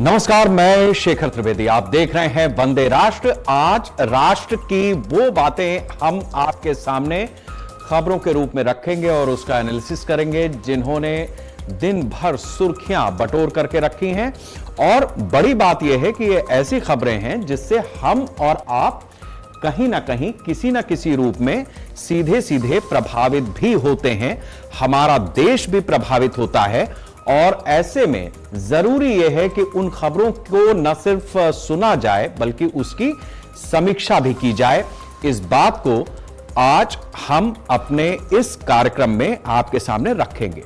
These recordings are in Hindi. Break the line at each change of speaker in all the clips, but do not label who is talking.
नमस्कार, मैं शेखर त्रिवेदी। आप देख रहे हैं वंदे राष्ट्र। आज राष्ट्र की वो बातें हम आपके सामने खबरों के रूप में रखेंगे और उसका एनालिसिस करेंगे जिन्होंने दिन भर सुर्खियां बटोर करके रखी हैं। और बड़ी बात यह है कि ये ऐसी खबरें हैं जिससे हम और आप कहीं ना कहीं किसी ना किसी रूप में सीधे सीधे प्रभावित भी होते हैं। हमारा देश भी प्रभावित होता है और ऐसे में जरूरी यह है कि उन खबरों को न सिर्फ सुना जाए बल्कि उसकी समीक्षा भी की जाए। इस बात को आज हम अपने इस कार्यक्रम में आपके सामने रखेंगे।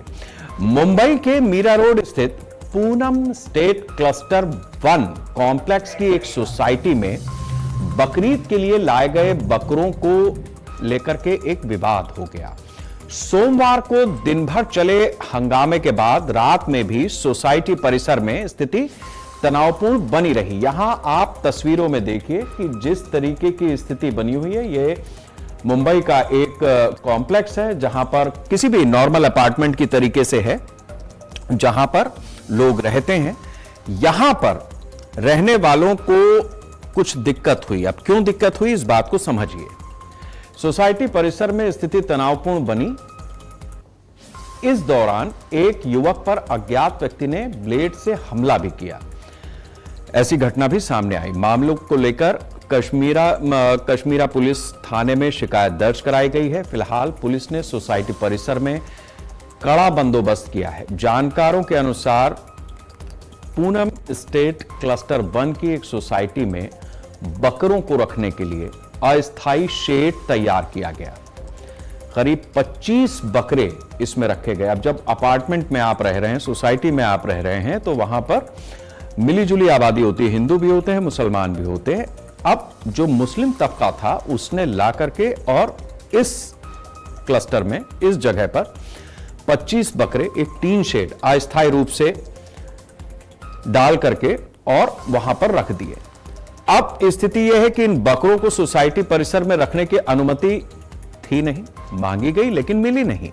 मुंबई के मीरा रोड स्थित पूनम स्टेट क्लस्टर 1 कॉम्प्लेक्स की एक सोसाइटी में बकरीद के लिए लाए गए बकरों को लेकर के एक विवाद हो गया। सोमवार को दिन भर चले हंगामे के बाद रात में भी सोसाइटी परिसर में स्थिति तनावपूर्ण बनी रही। यहां आप तस्वीरों में देखिए कि जिस तरीके की स्थिति बनी हुई है, ये मुंबई का एक कॉम्प्लेक्स है जहां पर किसी भी नॉर्मल अपार्टमेंट की तरीके से है, जहां पर लोग रहते हैं। यहां पर रहने वालों को कुछ दिक्कत हुई। अब क्यों दिक्कत हुई, इस बात को समझिए। सोसाइटी परिसर में स्थिति तनावपूर्ण बनी। इस दौरान एक युवक पर अज्ञात व्यक्ति ने ब्लेड से हमला भी किया। ऐसी घटना भी सामने आई। मामलों को लेकर कश्मीरा पुलिस थाने में शिकायत दर्ज कराई गई है। फिलहाल पुलिस ने सोसाइटी परिसर में कड़ा बंदोबस्त किया है। जानकारों के अनुसार पूनम स्टेट क्लस्टर 1 की एक सोसाइटी में बकरों को रखने के लिए अस्थायी शेड तैयार किया गया। करीब 25 बकरे इसमें रखे गए। अब जब अपार्टमेंट में आप रह रहे हैं, सोसाइटी में आप रह रहे हैं, तो वहां पर मिलीजुली आबादी होती है। हिंदू भी होते हैं, मुसलमान भी होते हैं। अब जो मुस्लिम तबका था उसने ला करके और इस क्लस्टर में, इस जगह पर 25 बकरे एक टीन शेड अस्थायी रूप से डाल करके और वहां पर रख दिए। अब स्थिति यह है कि इन बकरों को सोसाइटी परिसर में रखने की अनुमति थी नहीं, मांगी गई लेकिन मिली नहीं।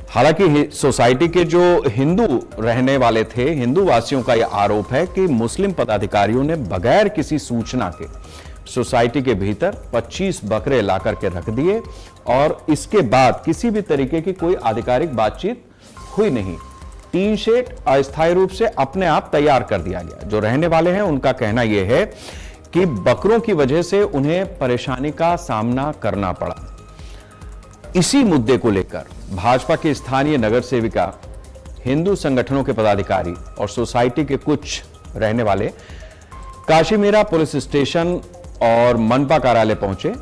हालांकि सोसाइटी के जो हिंदू रहने वाले थे, हिंदू वासियों का यह आरोप है कि मुस्लिम पदाधिकारियों ने बगैर किसी सूचना के सोसाइटी के भीतर 25 बकरे ला करके रख दिए और इसके बाद किसी भी तरीके की कोई आधिकारिक बातचीत हुई नहीं। टीन शेड अस्थायी रूप से अपने आप तैयार कर दिया गया। जो रहने वाले हैं उनका कहना यह है कि बकरों की वजह से उन्हें परेशानी का सामना करना पड़ा। इसी मुद्दे को लेकर भाजपा की स्थानीय नगर सेविका, हिंदू संगठनों के पदाधिकारी और सोसाइटी के कुछ रहने वाले काशीमीरा पुलिस स्टेशन और मनपा कार्यालय पहुंचे,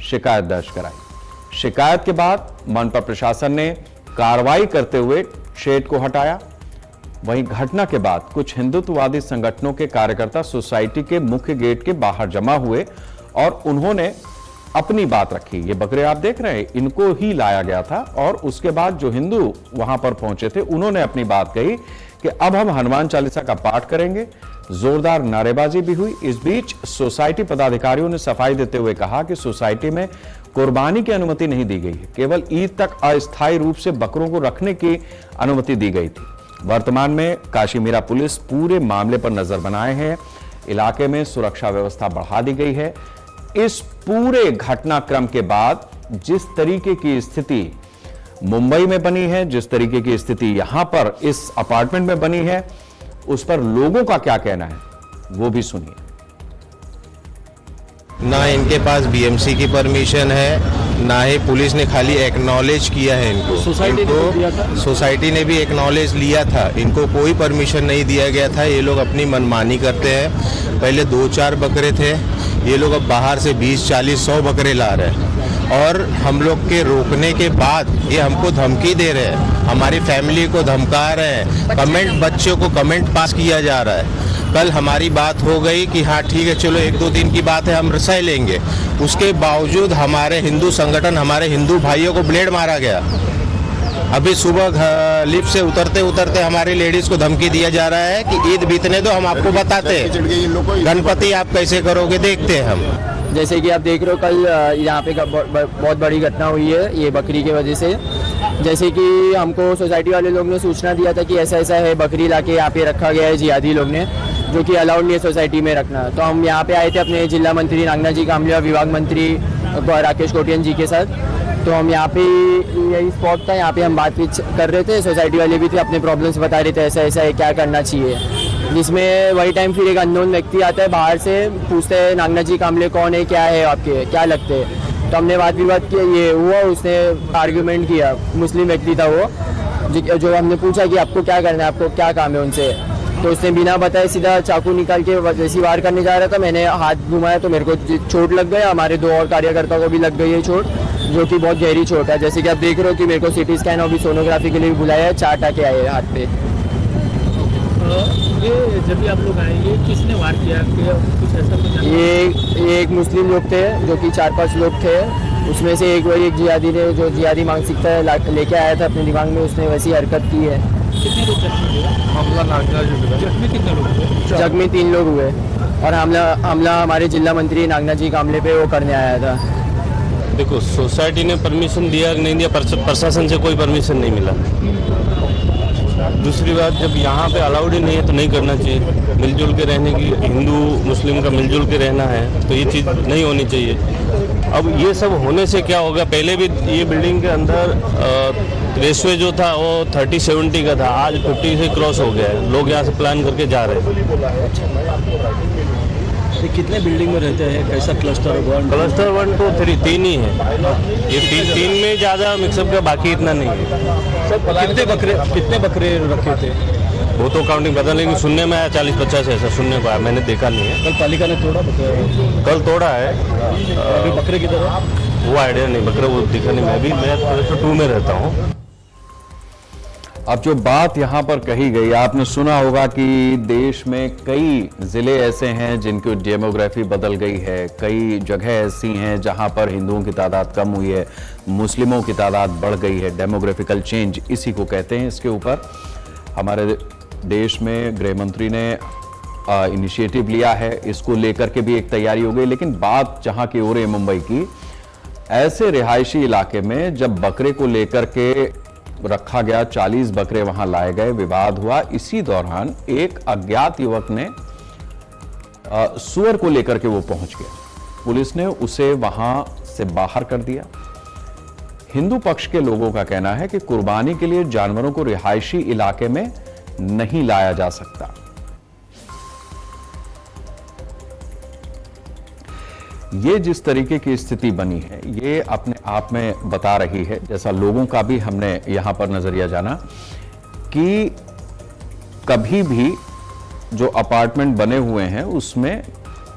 शिकायत दर्ज कराई। शिकायत के बाद मनपा प्रशासन ने कार्रवाई करते हुए शेड को हटाया। वहीं घटना के बाद कुछ हिंदुत्ववादी संगठनों के कार्यकर्ता सोसाइटी के मुख्य गेट के बाहर जमा हुए और उन्होंने अपनी बात रखी। ये बकरे आप देख रहे हैं, इनको ही लाया गया था। और उसके बाद जो हिंदू वहां पर पहुंचे थे उन्होंने अपनी बात कही कि अब हम हनुमान चालीसा का पाठ करेंगे। जोरदार नारेबाजी भी हुई। इस बीच सोसाइटी पदाधिकारियों ने सफाई देते हुए कहा कि सोसाइटी में कुर्बानी की अनुमति नहीं दी गई है, केवल ईद तक अस्थायी रूप से बकरों को रखने की अनुमति दी गई थी। वर्तमान में काशीमीरा पुलिस पूरे मामले पर नजर बनाए हैं। इलाके में सुरक्षा व्यवस्था बढ़ा दी गई है। इस पूरे घटनाक्रम के बाद जिस तरीके की स्थिति मुंबई में बनी है, जिस तरीके की स्थिति यहां पर इस अपार्टमेंट में बनी है, उस पर लोगों का क्या कहना है वो भी सुनिए।
ना इनके पास बीएमसी की परमिशन है, ना ही पुलिस ने खाली एक्नॉलेज किया है इनको। सोसाइटी ने भी एक्नॉलेज लिया था। इनको कोई परमिशन नहीं दिया गया था। ये लोग अपनी मनमानी करते हैं। पहले 2-4 बकरे थे, ये लोग अब बाहर से 20-40-100 बकरे ला रहे हैं। और हम लोग के रोकने के बाद ये हमको धमकी दे रहे हैं, हमारी फैमिली को धमका रहे हैं। कमेंट, बच्चों को कमेंट पास किया जा रहा है। कल हमारी बात हो गई कि हाँ ठीक है, चलो 1-2 दिन की बात है, हम सह लेंगे। उसके बावजूद हमारे हिंदू संगठन, हमारे हिंदू भाइयों को ब्लेड मारा गया। अभी सुबह लिफ्ट से उतरते उतरते हमारी लेडीज को धमकी दिया जा रहा है कि ईद बीतने दो, हम आपको बताते हैं, गणपति आप कैसे करोगे देखते हैं हम।
जैसे कि आप देख रहे हो, कल यहाँ पे बहुत बड़ी घटना हुई है ये बकरी की वजह से। जैसे कि हमको सोसाइटी वाले लोग ने सूचना दिया था कि ऐसा ऐसा है, बकरी लाके यहाँ पे रखा गया है जिहादी लोग ने। जो कि अलाउड नहीं है सोसाइटी में रखना। तो हम यहाँ पे आए थे अपने जिला मंत्री नागना जी कामले और विभाग मंत्री राकेश कोटियन जी के साथ। तो हम यहाँ पे यही स्पॉट था, यहाँ पे हम बातचीत कर रहे थे, सोसाइटी वाले भी थे, अपने प्रॉब्लम्स बता रहे थे, ऐसा ऐसा है, क्या करना चाहिए। जिसमें वही टाइम फिर एक अननोन व्यक्ति आता है बाहर से, पूछते हैं नागना जी कामले कौन है, क्या है आपके, क्या लगते हैं। तो हमने वाद विवाद किया, ये हुआ, उसने आर्ग्यूमेंट किया, मुस्लिम व्यक्ति था वो, जो हमने पूछा कि आपको क्या करना है, आपको क्या काम है उनसे। तो उसने बिना बताए सीधा चाकू निकाल के वैसे वार करने जा रहा था। मैंने हाथ घुमाया तो मेरे को चोट लग गया, हमारे 2 और कार्यकर्ताओं को भी लग गई है चोट, जो कि बहुत गहरी चोट है। जैसे कि आप देख रहे हो कि मेरे को सीटी स्कैन और भी सोनोग्राफी के लिए भी बुलाया है, 4 टाके आए हाथ पे।
ये जब भी आप लोग आए, ये किसने वार किया, कुछ ऐसा कुछ?
ये एक मुस्लिम लोग थे, जो कि 4-5 लोग थे। उसमें से एक जिहादी ने, जो जिहादी मानसिकता लेके आया था अपने दिमाग में, उसने वैसी हरकत की है।
कितने लोग जख्मी हुए? जख्मी कितने लोग हुए?
जख्मी 3 लोग हुए और हमला हमारे जिला मंत्री नागना जी कामले पे वो करने आया था।
देखो, सोसाइटी ने परमिशन दिया कि नहीं दिया, प्रशासन से कोई परमिशन नहीं मिला। दूसरी बात, जब यहाँ पे अलाउड ही नहीं है तो नहीं करना चाहिए। मिलजुल के रहने की, हिंदू मुस्लिम का मिलजुल के रहना है, तो ये चीज़ नहीं होनी चाहिए। अब ये सब होने से क्या होगा, पहले भी ये बिल्डिंग के अंदर रेशवे जो था वो 30-70 का था, आज 50 से क्रॉस हो गया है। लोग यहाँ से प्लान करके जा रहे हैं।
कितने बिल्डिंग में रहते हैं, कैसा क्लस्टर 1,
2, 3 3 ही है। ये 3 में ज़्यादा मिक्सअप का, बाकी इतना नहीं है।
कितने बकरे रखे थे?
वो तो काउंटिंग पता, लेकिन सुनने में आया 40-50 ऐसा सुनने को आया, मैंने देखा नहीं है।
कल पालिका ने तोड़ा बकरे?
कल तोड़ा है।
बकरे की तरह
वो आइडिया नहीं, बकरे वो दिखा नहीं। मैं थोड़ा 2 में रहता हूँ।
अब जो बात यहां पर कही गई, आपने सुना होगा कि देश में कई जिले ऐसे हैं जिनकी डेमोग्राफी बदल गई है, कई जगह ऐसी हैं जहां पर हिंदुओं की तादाद कम हुई है, मुस्लिमों की तादाद बढ़ गई है। डेमोग्राफिकल चेंज इसी को कहते हैं। इसके ऊपर हमारे देश में गृह मंत्री ने इनिशिएटिव लिया है, इसको लेकर के भी एक तैयारी हो गई। लेकिन बात जहां की हो रही है मुंबई की, ऐसे रिहायशी इलाके में जब बकरे को लेकर के रखा गया, 40 बकरे वहां लाए गए, विवाद हुआ। इसी दौरान एक अज्ञात युवक ने सुअर को लेकर के वो पहुंच गया, पुलिस ने उसे वहां से बाहर कर दिया। हिंदू पक्ष के लोगों का कहना है कि कुर्बानी के लिए जानवरों को रिहायशी इलाके में नहीं लाया जा सकता। ये जिस तरीके की स्थिति बनी है, ये अपने आप में बता रही है, जैसा लोगों का भी हमने यहां पर नजरिया जाना, कि कभी भी जो अपार्टमेंट बने हुए हैं उसमें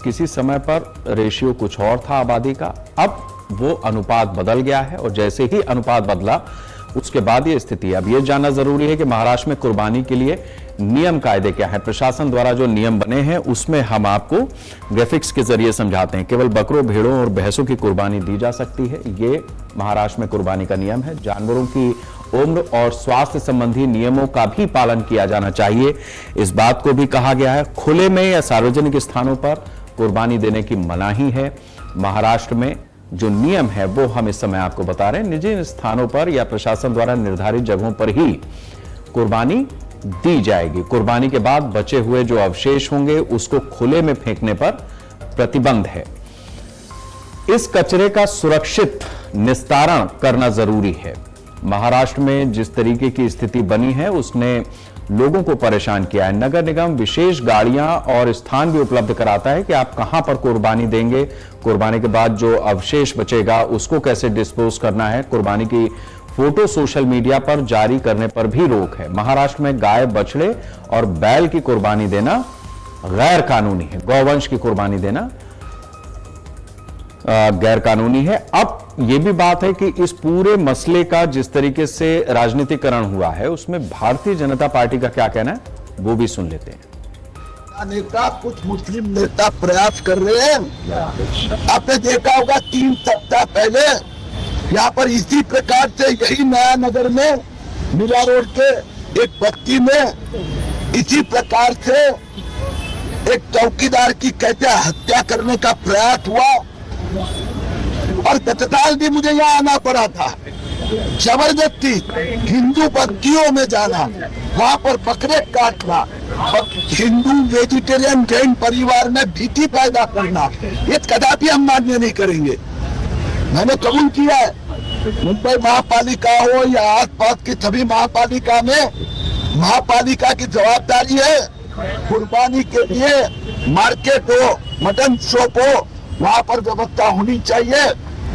किसी समय पर रेशियो कुछ और था आबादी का, अब वो अनुपात बदल गया है। और जैसे ही अनुपात बदला उसके बाद ये स्थिति। अब ये जानना जरूरी है कि महाराष्ट्र में कुर्बानी के लिए नियम कायदे क्या है। प्रशासन द्वारा जो नियम बने हैं उसमें हम आपको ग्राफिक्स के जरिए समझाते हैं। केवल बकरों, भेड़ों और भैंसों की कुर्बानी दी जा सकती है, ये महाराष्ट्र में कुर्बानी का नियम है। जानवरों की उम्र और स्वास्थ्य संबंधी नियमों का भी पालन किया जाना चाहिए, इस बात को भी कहा गया है। खुले में या सार्वजनिक स्थानों पर कुर्बानी देने की मनाही है। महाराष्ट्र में जो नियम है वो हम इस समय आपको बता रहे हैं। निजी स्थानों पर या प्रशासन द्वारा निर्धारित जगहों पर ही कुर्बानी दी जाएगी। कुर्बानी के बाद बचे हुए जो अवशेष होंगे उसको खुले में फेंकने पर प्रतिबंध है। इस कचरे का सुरक्षित निस्तारण करना जरूरी है। महाराष्ट्र में जिस तरीके की स्थिति बनी है उसने लोगों को परेशान किया है। नगर निगम विशेष गाड़ियां और स्थान भी उपलब्ध कराता है कि आप कहां पर कुर्बानी देंगे, कुर्बानी के बाद जो अवशेष बचेगा उसको कैसे डिस्पोज करना है। कुर्बानी की फोटो सोशल मीडिया पर जारी करने पर भी रोक है। महाराष्ट्र में गाय, बछड़े और बैल की कुर्बानी देना गैर कानूनी है। गौवंश की कुर्बानी देना गैर कानूनी है। अब यह भी बात है कि इस पूरे मसले का जिस तरीके से राजनीतिकरण हुआ है उसमें भारतीय जनता पार्टी का क्या कहना है वो भी सुन लेते हैं।
नेता, कुछ मुस्लिम नेता प्रयास कर रहे हैं। आपने देखा होगा 3 सप्ताह पहले यहाँ पर इसी प्रकार से यही नया नगर में मिला रोड के एक बस्ती में इसी प्रकार से एक चौकीदार की कैसे हत्या करने का प्रयास हुआ और तत्काल भी मुझे यहाँ आना पड़ा था। जबरदस्ती हिंदू बस्तियों में जाना, वहां पर बकरे काटना, हिंदू वेजिटेरियन जैन परिवार में भीति पैदा करना, ये कदापि हम मान्य नहीं करेंगे। मैंने कबूल किया है, मुंबई महापालिका हो या आसपास की सभी महापालिका में महापालिका की जवाबदारी है कुर्बानी के लिए मार्केट हो, मटन शॉप हो, वहां पर व्यवस्था होनी चाहिए।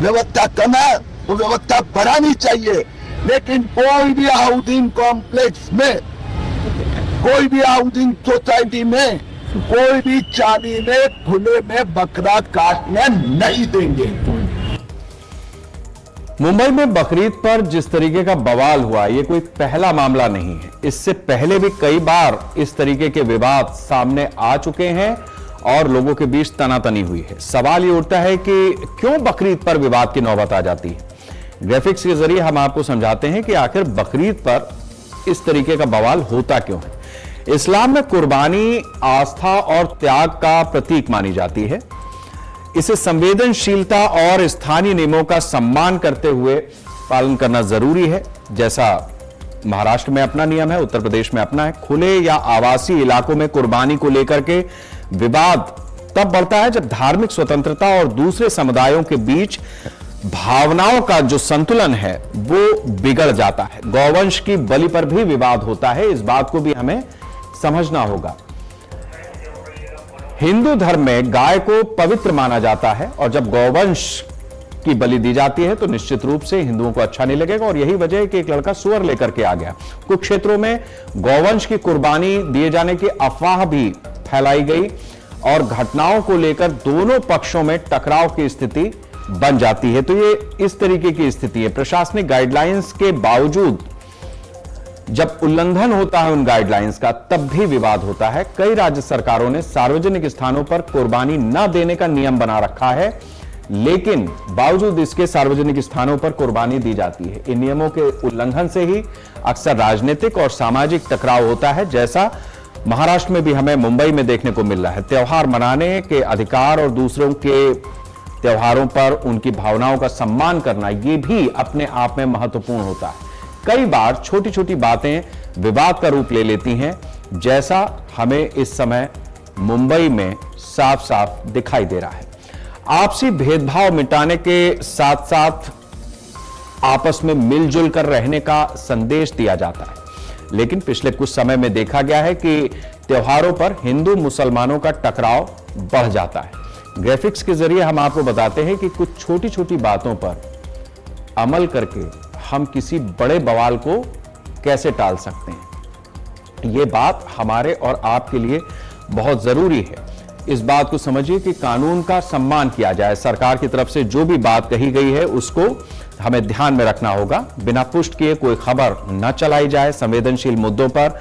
व्यवस्था कम है तो व्यवस्था बढ़ानी चाहिए, लेकिन कोई भी हाउसिंग कॉम्प्लेक्स में, कोई भी हाउसिंग सोसाइटी में, कोई भी चाली में खुले में बकरा काटने नहीं देंगे।
मुंबई में बकरीद पर जिस तरीके का बवाल हुआ, ये कोई पहला मामला नहीं है। इससे पहले भी कई बार इस तरीके के विवाद सामने आ चुके हैं और लोगों के बीच तनातनी हुई है। सवाल ये उठता है कि क्यों बकरीद पर विवाद की नौबत आ जाती है। ग्राफिक्स के जरिए हम आपको समझाते हैं कि आखिर बकरीद पर इस तरीके का बवाल होता क्यों है। इस्लाम में कुर्बानी आस्था और त्याग का प्रतीक मानी जाती है। इसे संवेदनशीलता और स्थानीय नियमों का सम्मान करते हुए पालन करना जरूरी है। जैसा महाराष्ट्र में अपना नियम है, उत्तर प्रदेश में अपना है। खुले या आवासीय इलाकों में कुर्बानी को लेकर के विवाद तब बढ़ता है जब धार्मिक स्वतंत्रता और दूसरे समुदायों के बीच भावनाओं का जो संतुलन है वो बिगड़ जाता है। गौवंश की बलि पर भी विवाद होता है, इस बात को भी हमें समझना होगा। हिंदू धर्म में गाय को पवित्र माना जाता है और जब गौवंश की बलि दी जाती है तो निश्चित रूप से हिंदुओं को अच्छा नहीं लगेगा और यही वजह है कि एक लड़का सुअर लेकर के आ गया। कुछ क्षेत्रों में गौवंश की कुर्बानी दिए जाने की अफवाह भी फैलाई गई और घटनाओं को लेकर दोनों पक्षों में टकराव की स्थिति बन जाती है। तो ये इस तरीके की स्थिति है। प्रशासनिक गाइडलाइंस के बावजूद जब उल्लंघन होता है उन गाइडलाइंस का, तब भी विवाद होता है। कई राज्य सरकारों ने सार्वजनिक स्थानों पर कुर्बानी न देने का नियम बना रखा है, लेकिन बावजूद इसके सार्वजनिक स्थानों पर कुर्बानी दी जाती है। इन नियमों के उल्लंघन से ही अक्सर राजनीतिक और सामाजिक टकराव होता है, जैसा महाराष्ट्र में भी हमें मुंबई में देखने को मिल रहा है। त्योहार मनाने के अधिकार और दूसरों के त्योहारों पर उनकी भावनाओं का सम्मान करना, यह भी अपने आप में महत्वपूर्ण होता है। कई बार छोटी छोटी बातें विवाद का रूप ले लेती हैं, जैसा हमें इस समय मुंबई में साफ साफ दिखाई दे रहा है। आपसी भेदभाव मिटाने के साथ साथ आपस में मिलजुल कर रहने का संदेश दिया जाता है, लेकिन पिछले कुछ समय में देखा गया है कि त्योहारों पर हिंदू मुसलमानों का टकराव बढ़ जाता है। ग्राफिक्स के जरिए हम आपको बताते हैं कि कुछ छोटी छोटी बातों पर अमल करके हम किसी बड़े बवाल को कैसे टाल सकते हैं। यह बात हमारे और आपके लिए बहुत जरूरी है। इस बात को समझिए कि कानून का सम्मान किया जाए। सरकार की तरफ से जो भी बात कही गई है उसको हमें ध्यान में रखना होगा। बिना पुष्ट किए कोई खबर न चलाई जाए। संवेदनशील मुद्दों पर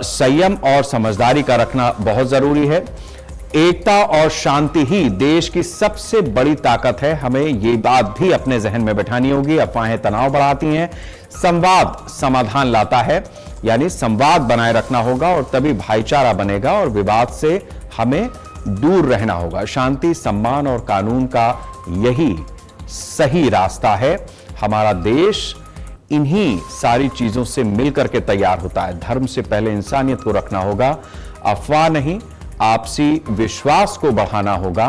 संयम और समझदारी का रखना बहुत जरूरी है। एकता और शांति ही देश की सबसे बड़ी ताकत है। हमें ये बात भी अपने जहन में बैठानी होगी। अफवाहें तनाव बढ़ाती हैं, संवाद समाधान लाता है। यानी संवाद बनाए रखना होगा और तभी भाईचारा बनेगा और विवाद से हमें दूर रहना होगा। शांति, सम्मान और कानून का यही सही रास्ता है। हमारा देश इन्हीं सारी चीजों से मिलकर के तैयार होता है। धर्म से पहले इंसानियत को रखना होगा, अफवाह नहीं, आपसी विश्वास को बढ़ाना होगा,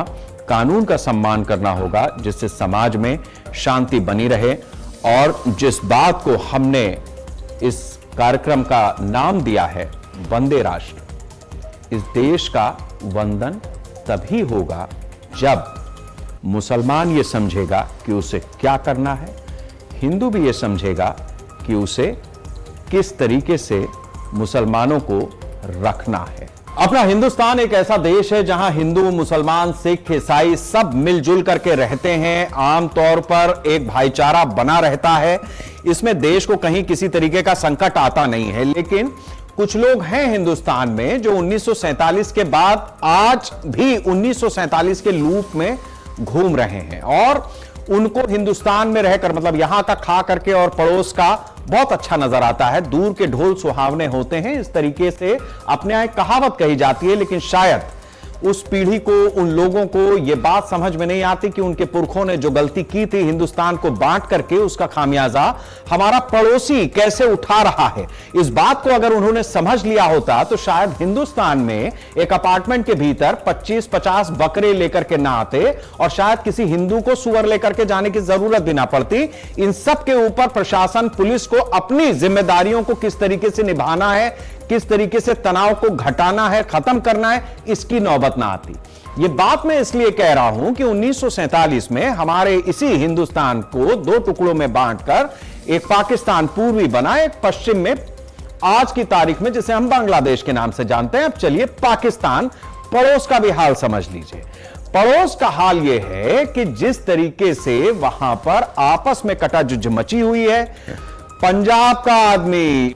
कानून का सम्मान करना होगा, जिससे समाज में शांति बनी रहे। और जिस बात को हमने इस कार्यक्रम का नाम दिया है वंदे राष्ट्र, इस देश का वंदन तभी होगा जब मुसलमान ये समझेगा कि उसे क्या करना है, हिंदू भी ये समझेगा कि उसे किस तरीके से मुसलमानों को रखना है। अपना हिंदुस्तान एक ऐसा देश है जहां हिंदू, मुसलमान, सिख, ईसाई सब मिलजुल करके रहते हैं। आमतौर पर एक भाईचारा बना रहता है। इसमें देश को कहीं किसी तरीके का संकट आता नहीं है। लेकिन कुछ लोग हैं हिंदुस्तान में जो 1947 के बाद आज भी 1947 के लूप में घूम रहे हैं और उनको हिंदुस्तान में रहकर, मतलब यहां का खा करके और पड़ोस का बहुत अच्छा नजर आता है। दूर के ढोल सुहावने होते हैं, इस तरीके से अपने यहाँ एक कहावत कही जाती है। लेकिन शायद उस पीढ़ी को, उन लोगों को यह बात समझ में नहीं आती कि उनके पुरखों ने जो गलती की थी हिंदुस्तान को बांट करके, उसका खामियाजा हमारा पड़ोसी कैसे उठा रहा है। इस बात को अगर उन्होंने समझ लिया होता तो शायद हिंदुस्तान में एक अपार्टमेंट के भीतर 25-50 बकरे लेकर के ना आते और शायद किसी हिंदू को सुअर लेकर के जाने की जरूरत भी ना पड़ती। इन सब के ऊपर प्रशासन, पुलिस को अपनी जिम्मेदारियों को किस तरीके से निभाना है, किस तरीके से तनाव को घटाना है, खत्म करना है, इसकी नौबत ना आती। यह बात मैं इसलिए कह रहा हूं कि 1947 में हमारे इसी हिंदुस्तान को 2 टुकड़ों में बांटकर एक पाकिस्तान पूर्वी बना, एक पश्चिम में आज की तारीख में जिसे हम बांग्लादेश के नाम से जानते हैं। अब चलिए पाकिस्तान पड़ोस का भी हाल समझ लीजिए। पड़ोस का हाल यह है कि जिस तरीके से वहां पर आपस में कटाजुज्ज मची हुई है, पंजाब का आदमी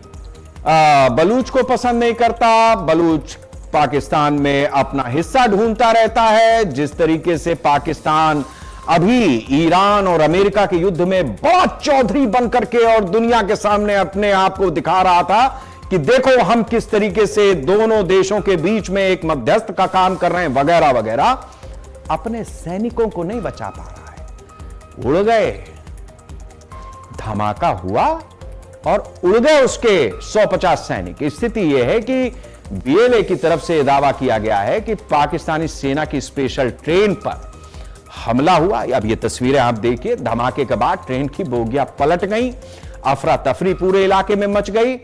बलूच को पसंद नहीं करता, बलूच पाकिस्तान में अपना हिस्सा ढूंढता रहता है। जिस तरीके से पाकिस्तान अभी ईरान और अमेरिका के युद्ध में बड़ा चौधरी बनकर के और दुनिया के सामने अपने आप को दिखा रहा था कि देखो हम किस तरीके से दोनों देशों के बीच में एक मध्यस्थ का काम कर रहे हैं, वगैरह वगैरह, अपने सैनिकों को नहीं बचा पा रहा है। उड़ गए, धमाका हुआ और उड़ गए उसके 150 सैनिक। स्थिति यह है कि बीएलए की तरफ से दावा किया गया है कि पाकिस्तानी सेना की स्पेशल ट्रेन पर हमला हुआ। अब ये तस्वीरें आप देखिए, धमाके के बाद ट्रेन की बोगियां पलट गई, अफरा तफरी पूरे इलाके में मच गई।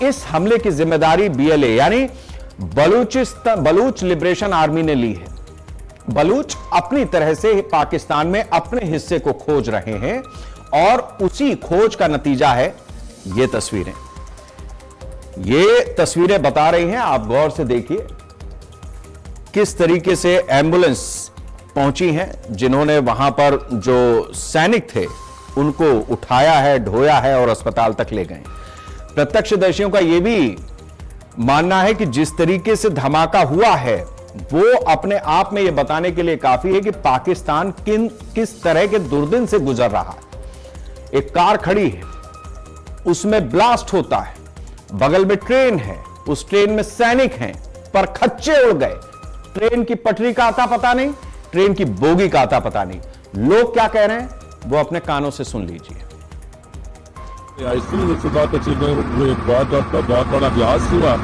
इस हमले की जिम्मेदारी बीएलए यानी बलूच लिबरेशन आर्मी ने ली है। बलूच अपनी तरह से पाकिस्तान में अपने हिस्से को खोज रहे हैं और उसी खोज का नतीजा है ये तस्वीरें। ये तस्वीरें बता रही हैं, आप गौर से देखिए किस तरीके से एम्बुलेंस पहुंची हैं, जिन्होंने वहां पर जो सैनिक थे उनको उठाया है, ढोया है और अस्पताल तक ले गए। प्रत्यक्षदर्शियों का यह भी मानना है कि जिस तरीके से धमाका हुआ है वो अपने आप में यह बताने के लिए काफी है कि पाकिस्तान किस तरह के दुर्दिन से गुजर रहा है। एक कार खड़ी है, उसमें ब्लास्ट होता है, बगल में ट्रेन है, उस ट्रेन में सैनिक हैं, पर खच्चे उड़ गए। ट्रेन की पटरी का आता पता नहीं, ट्रेन की बोगी का आता पता नहीं। लोग क्या कह रहे हैं वो अपने कानों से सुन लीजिए।
बहुत बड़ा ब्लास्ट हुआ।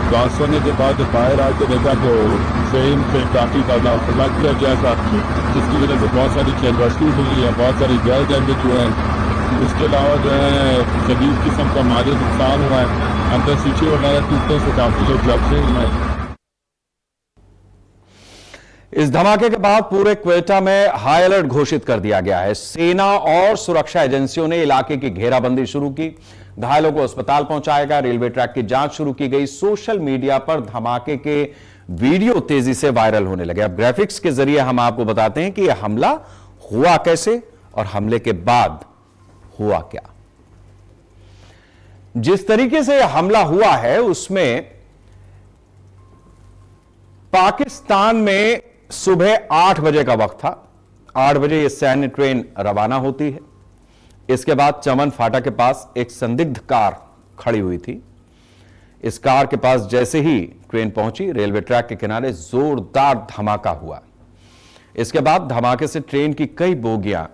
ब्लास्ट होने के बाद बाहर आके देखा तो ट्रेन पे काफी ज्यादा लग गया जैसा, जिसकी वजह से बहुत सारी कैजुअल्टी हुई है, बहुत सारी गैर डैमेज हुए हैं। इसके अलावा जो है शदीद किस्म का माली नुकसान हुआ है, अंदर शीशे वगैरह टूटने से काफी लोग झपसे हुए हैं।
इस धमाके के बाद पूरे क्वेटा में हाई अलर्ट घोषित कर दिया गया है। सेना और सुरक्षा एजेंसियों ने इलाके की घेराबंदी शुरू की, घायलों को अस्पताल पहुंचाया गया, रेलवे ट्रैक की जांच शुरू की गई। सोशल मीडिया पर धमाके के वीडियो तेजी से वायरल होने लगे। अब ग्राफिक्स के जरिए हम आपको बताते हैं कि यह हमला हुआ कैसे और हमले के बाद हुआ क्या। जिस तरीके से यह हमला हुआ है उसमें पाकिस्तान में सुबह 8 बजे का वक्त था। 8 बजे यह सैन्य ट्रेन रवाना होती है। इसके बाद चमन फाटा के पास एक संदिग्ध कार खड़ी हुई थी। इस कार के पास जैसे ही ट्रेन पहुंची, रेलवे ट्रैक के किनारे जोरदार धमाका हुआ। इसके बाद धमाके से ट्रेन की कई बोगियां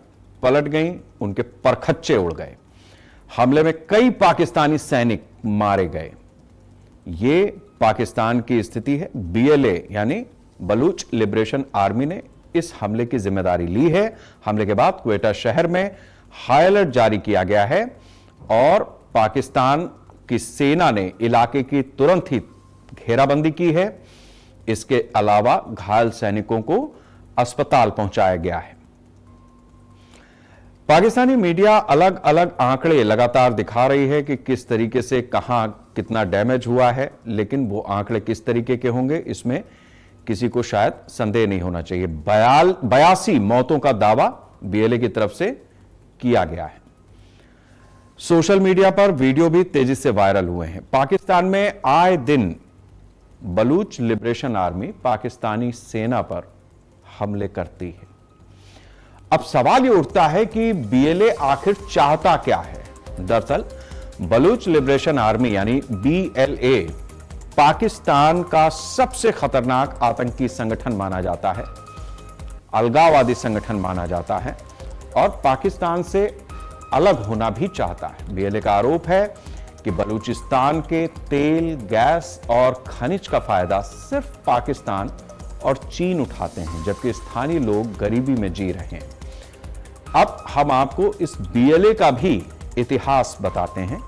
पलट गईं, उनके परखच्चे उड़ गए। हमले में कई पाकिस्तानी सैनिक मारे गए। यह पाकिस्तान की स्थिति है। बीएलए यानी बलूच लिबरेशन आर्मी ने इस हमले की जिम्मेदारी ली है। हमले के बाद क्वेटा शहर में हाई अलर्ट जारी किया गया है और पाकिस्तान की सेना ने इलाके की तुरंत ही घेराबंदी की है। इसके अलावा घायल सैनिकों को अस्पताल पहुंचाया गया है। पाकिस्तानी मीडिया अलग अलग आंकड़े लगातार दिखा रही है कि किस तरीके से कहां कितना डैमेज हुआ है, लेकिन वो आंकड़े किस तरीके के होंगे इसमें किसी को शायद संदेह नहीं होना चाहिए। 82 मौतों का दावा बीएलए की तरफ से किया गया है। सोशल मीडिया पर वीडियो भी तेजी से वायरल हुए हैं। पाकिस्तान में आए दिन बलूच लिबरेशन आर्मी पाकिस्तानी सेना पर हमले करती है। अब सवाल यह उठता है कि बीएलए आखिर चाहता क्या है। दरअसल बलूच लिबरेशन आर्मी यानी बीएलए पाकिस्तान का सबसे खतरनाक आतंकी संगठन माना जाता है, अलगाववादी संगठन माना जाता है और पाकिस्तान से अलग होना भी चाहता है। बीएलए का आरोप है कि बलूचिस्तान के तेल, गैस और खनिज का फायदा सिर्फ पाकिस्तान और चीन उठाते हैं, जबकि स्थानीय लोग गरीबी में जी रहे हैं। अब हम आपको इस बीएलए का भी इतिहास बताते हैं।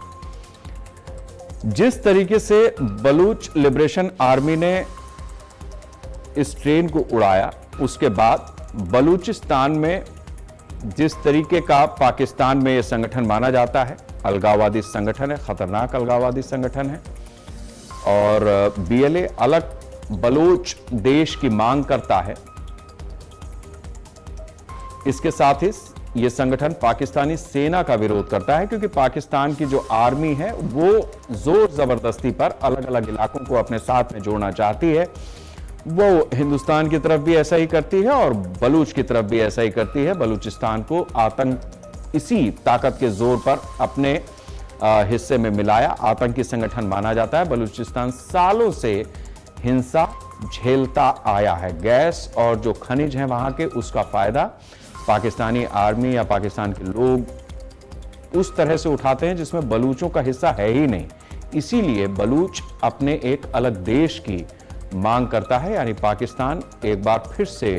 जिस तरीके से बलूच लिबरेशन आर्मी ने इस ट्रेन को उड़ाया, उसके बाद बलूचिस्तान में जिस तरीके का पाकिस्तान में यह संगठन माना जाता है, अलगाववादी संगठन है, खतरनाक अलगाववादी संगठन है और बीएलए अलग बलूच देश की मांग करता है। इसके साथ ही यह संगठन पाकिस्तानी सेना का विरोध करता है, क्योंकि पाकिस्तान की जो आर्मी है वो जोर जबरदस्ती पर अलग अलग इलाकों को अपने साथ में जोड़ना चाहती है। वो हिंदुस्तान की तरफ भी ऐसा ही करती है और बलूच की तरफ भी ऐसा ही करती है। बलूचिस्तान को आतंक इसी ताकत के जोर पर अपने हिस्से में मिलाया आतंकी संगठन माना जाता है। बलूचिस्तान सालों से हिंसा झेलता आया है। गैस और जो खनिज है वहां के, उसका फायदा पाकिस्तानी आर्मी या पाकिस्तान के लोग उस तरह से उठाते हैं जिसमें बलूचों का हिस्सा है ही नहीं। इसीलिए बलूच अपने एक अलग देश की मांग करता है, यानी पाकिस्तान एक बार फिर से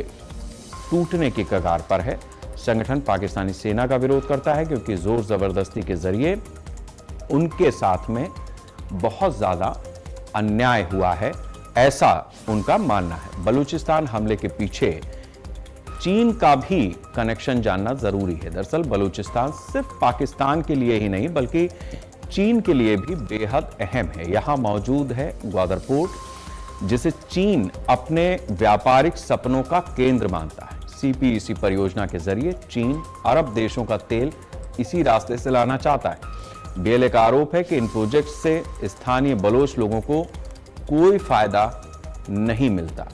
टूटने की कगार पर है। संगठन पाकिस्तानी सेना का विरोध करता है, क्योंकि जोर जबरदस्ती के जरिए उनके साथ में बहुत ज्यादा अन्याय हुआ है, ऐसा उनका मानना है। बलूचिस्तान हमले के पीछे चीन का भी कनेक्शन जानना जरूरी है। दरअसल बलूचिस्तान सिर्फ पाकिस्तान के लिए ही नहीं बल्कि चीन के लिए भी बेहद अहम है। यहां मौजूद है ग्वादर पोर्ट, जिसे चीन अपने व्यापारिक सपनों का केंद्र मानता है। सीपीईसी परियोजना के जरिए चीन अरब देशों का तेल इसी रास्ते से लाना चाहता है। बीएलए का आरोप है कि इन प्रोजेक्ट से स्थानीय बलोच लोगों को कोई फायदा नहीं मिलता।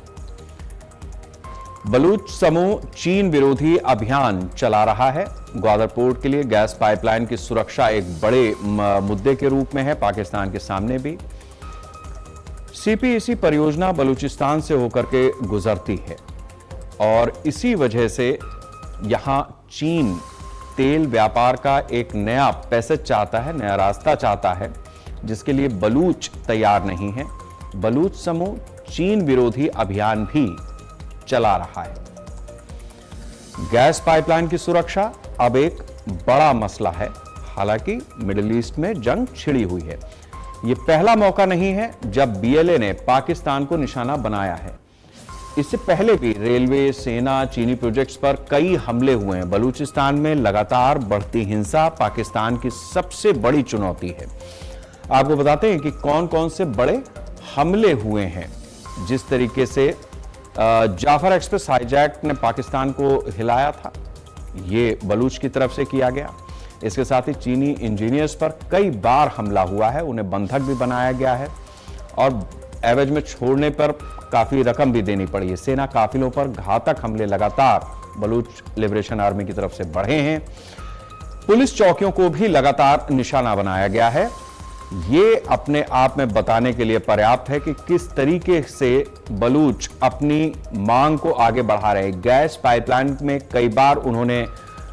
बलूच समूह चीन विरोधी अभियान चला रहा है। ग्वादर पोर्ट के लिए गैस पाइपलाइन की सुरक्षा एक बड़े मुद्दे के रूप में है पाकिस्तान के सामने भी। सीपीईसी परियोजना बलूचिस्तान से होकर के गुजरती है और इसी वजह से यहां चीन तेल व्यापार का एक नया पैसेज चाहता है, नया रास्ता चाहता है, जिसके लिए बलूच तैयार नहीं है। बलूच समूह चीन विरोधी अभियान भी चला रहा है। गैस पाइपलाइन की सुरक्षा अब एक बड़ा मसला है। हालांकि मिडिल ईस्ट में जंग छिड़ी हुई है। यह पहला मौका नहीं है जब बीएलए ने पाकिस्तान को निशाना बनाया है। इससे पहले भी रेलवे, सेना, चीनी प्रोजेक्ट्स पर कई हमले हुए हैं। बलूचिस्तान में लगातार बढ़ती हिंसा पाकिस्तान की सबसे बड़ी चुनौती है। आपको बताते हैं कि कौन कौन से बड़े हमले हुए हैं। जिस तरीके से जाफर एक्सप्रेस हाईजैक ने पाकिस्तान को हिलाया था, ये बलूच की तरफ से किया गया। इसके साथ ही चीनी इंजीनियर्स पर कई बार हमला हुआ है, उन्हें बंधक भी बनाया गया है और एवज में छोड़ने पर काफी रकम भी देनी पड़ी है। सेना काफिलों पर घातक हमले लगातार बलूच लिबरेशन आर्मी की तरफ से बढ़े हैं। पुलिस चौकियों को भी लगातार निशाना बनाया गया है। ये अपने आप में बताने के लिए पर्याप्त है कि किस तरीके से बलूच अपनी मांग को आगे बढ़ा रहे हैं। गैस पाइपलाइन में कई बार उन्होंने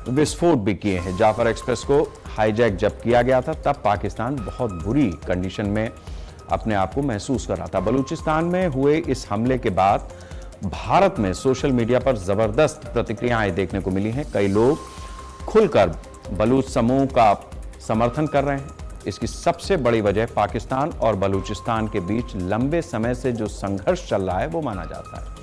विस्फोट भी किए हैं। जाफर एक्सप्रेस को हाईजैक जब किया गया था तब पाकिस्तान बहुत बुरी कंडीशन में अपने आप को महसूस कर रहा था। बलूचिस्तान में हुए इस हमले के बाद भारत में सोशल मीडिया पर जबरदस्त प्रतिक्रियाएं देखने को मिली हैं। कई लोग खुलकर बलूच समूह का समर्थन कर रहे हैं। इसकी सबसे बड़ी वजह पाकिस्तान और बलूचिस्तान के बीच लंबे समय से जो संघर्ष चल रहा है वो माना जाता है।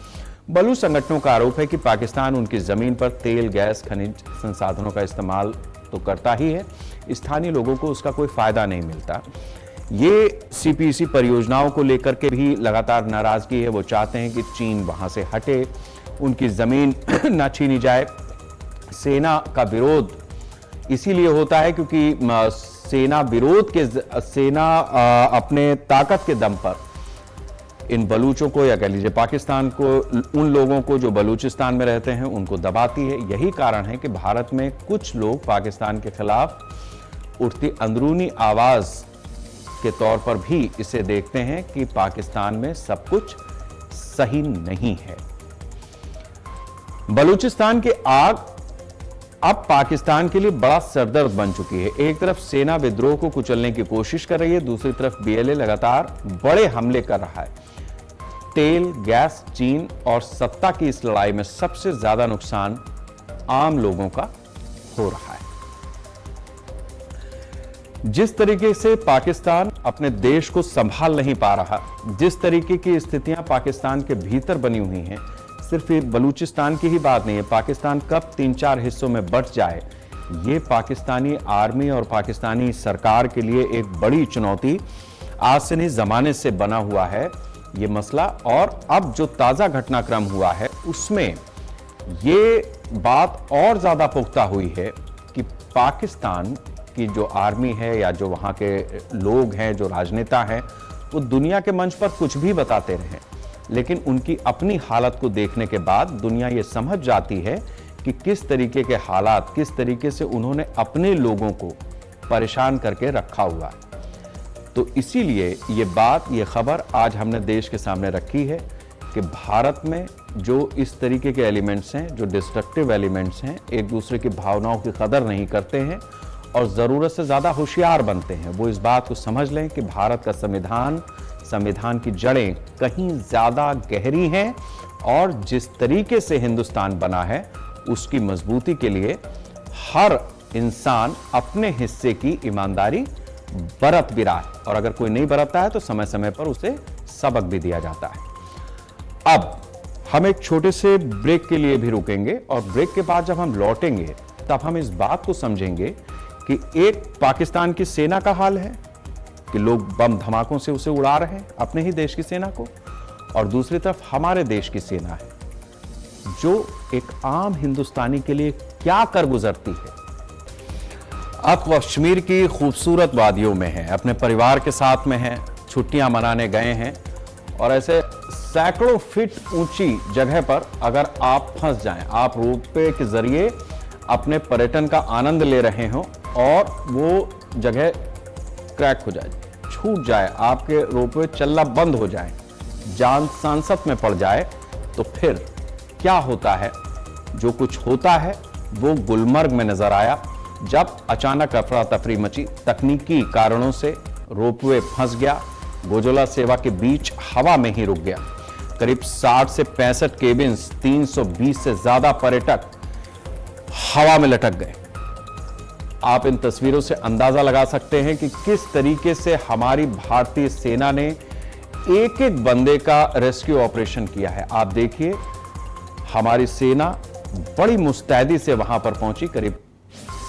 बलूच संगठनों का आरोप है कि पाकिस्तान उनकी जमीन पर तेल, गैस, खनिज संसाधनों का इस्तेमाल तो करता ही है, स्थानीय लोगों को उसका कोई फायदा नहीं मिलता। ये सीपीईसी परियोजनाओं को लेकर के भी लगातार नाराजगी है। वो चाहते हैं कि चीन वहां से हटे, उनकी जमीन ना छीनी जाए। सेना का विरोध इसीलिए होता है क्योंकि सेना अपने ताकत के दम पर इन बलूचों को या कह लीजिए पाकिस्तान को, उन लोगों को जो बलूचिस्तान में रहते हैं उनको दबाती है। यही कारण है कि भारत में कुछ लोग पाकिस्तान के खिलाफ उठती अंदरूनी आवाज के तौर पर भी इसे देखते हैं कि पाकिस्तान में सब कुछ सही नहीं है। बलूचिस्तान की आग अब पाकिस्तान के लिए बड़ा सरदर्द बन चुकी है। एक तरफ सेना विद्रोह को कुचलने की कोशिश कर रही है, दूसरी तरफ बीएलए लगातार बड़े हमले कर रहा है। तेल, गैस, चीन और सत्ता की इस लड़ाई में सबसे ज्यादा नुकसान आम लोगों का हो रहा है। जिस तरीके से पाकिस्तान अपने देश को संभाल नहीं पा रहा, जिस तरीके की स्थितियां पाकिस्तान के भीतर बनी हुई हैं, सिर्फ ये बलूचिस्तान की ही बात नहीं है, पाकिस्तान कब 3-4 हिस्सों में बंट जाए, ये पाकिस्तानी आर्मी और पाकिस्तानी सरकार के लिए एक बड़ी चुनौती आज से नहीं जमाने से बना हुआ है ये मसला। और अब जो ताजा घटनाक्रम हुआ है उसमें ये बात और ज्यादा पुख्ता हुई है कि पाकिस्तान की जो आर्मी है या जो वहां के लोग हैं, जो राजनेता हैं, वो दुनिया के मंच पर कुछ भी बताते रहे, लेकिन उनकी अपनी हालत को देखने के बाद दुनिया ये समझ जाती है कि किस तरीके के हालात, किस तरीके से उन्होंने अपने लोगों को परेशान करके रखा हुआ है। तो इसीलिए ये बात, ये खबर आज हमने देश के सामने रखी है कि भारत में जो इस तरीके के एलिमेंट्स हैं, जो डिस्ट्रक्टिव एलिमेंट्स हैं, एक दूसरे की भावनाओं की कदर नहीं करते हैं और ज़रूरत से ज़्यादा होशियार बनते हैं। वो इस बात को समझ लें कि भारत का संविधान की जड़ें कहीं ज़्यादा गहरी हैं और जिस तरीके से हिंदुस्तान बना है उसकी मजबूती के लिए हर इंसान अपने हिस्से की ईमानदारी बरत भी रहा है, और अगर कोई नहीं बरतता है तो समय समय पर उसे सबक भी दिया जाता है। अब हम एक छोटे से ब्रेक के लिए भी रुकेंगे और ब्रेक के बाद जब हम लौटेंगे तब हम इस बात को समझेंगे कि एक पाकिस्तान की सेना का हाल है कि लोग बम धमाकों से उसे उड़ा रहे हैं, अपने ही देश की सेना को, और दूसरी तरफ हमारे देश की सेना है जो एक आम हिंदुस्तानी के लिए क्या कर गुजरती है। अब कश्मीर की खूबसूरत वादियों में है, अपने परिवार के साथ में है, छुट्टियां मनाने गए हैं और ऐसे सैकड़ों फीट ऊंची जगह पर अगर आप फंस जाएं, आप रोपवे के जरिए अपने पर्यटन का आनंद ले रहे हो और वो जगह क्रैक हो जाए, छूट जाए, आपके रोपवे चलना बंद हो जाए, जान सांसत में पड़ जाए, तो फिर क्या होता है। जो कुछ होता है वो गुलमर्ग में नजर आया जब अचानक अफरा तफरी मची, तकनीकी कारणों से रोपवे फंस गया, गोजोला सेवा के बीच हवा में ही रुक गया। करीब 60 से 65 केबिन्स, 320 से ज्यादा पर्यटक हवा में लटक गए। आप इन तस्वीरों से अंदाजा लगा सकते हैं कि किस तरीके से हमारी भारतीय सेना ने एक एक बंदे का रेस्क्यू ऑपरेशन किया है। आप देखिए, हमारी सेना बड़ी मुस्तैदी से वहां पर पहुंची। करीब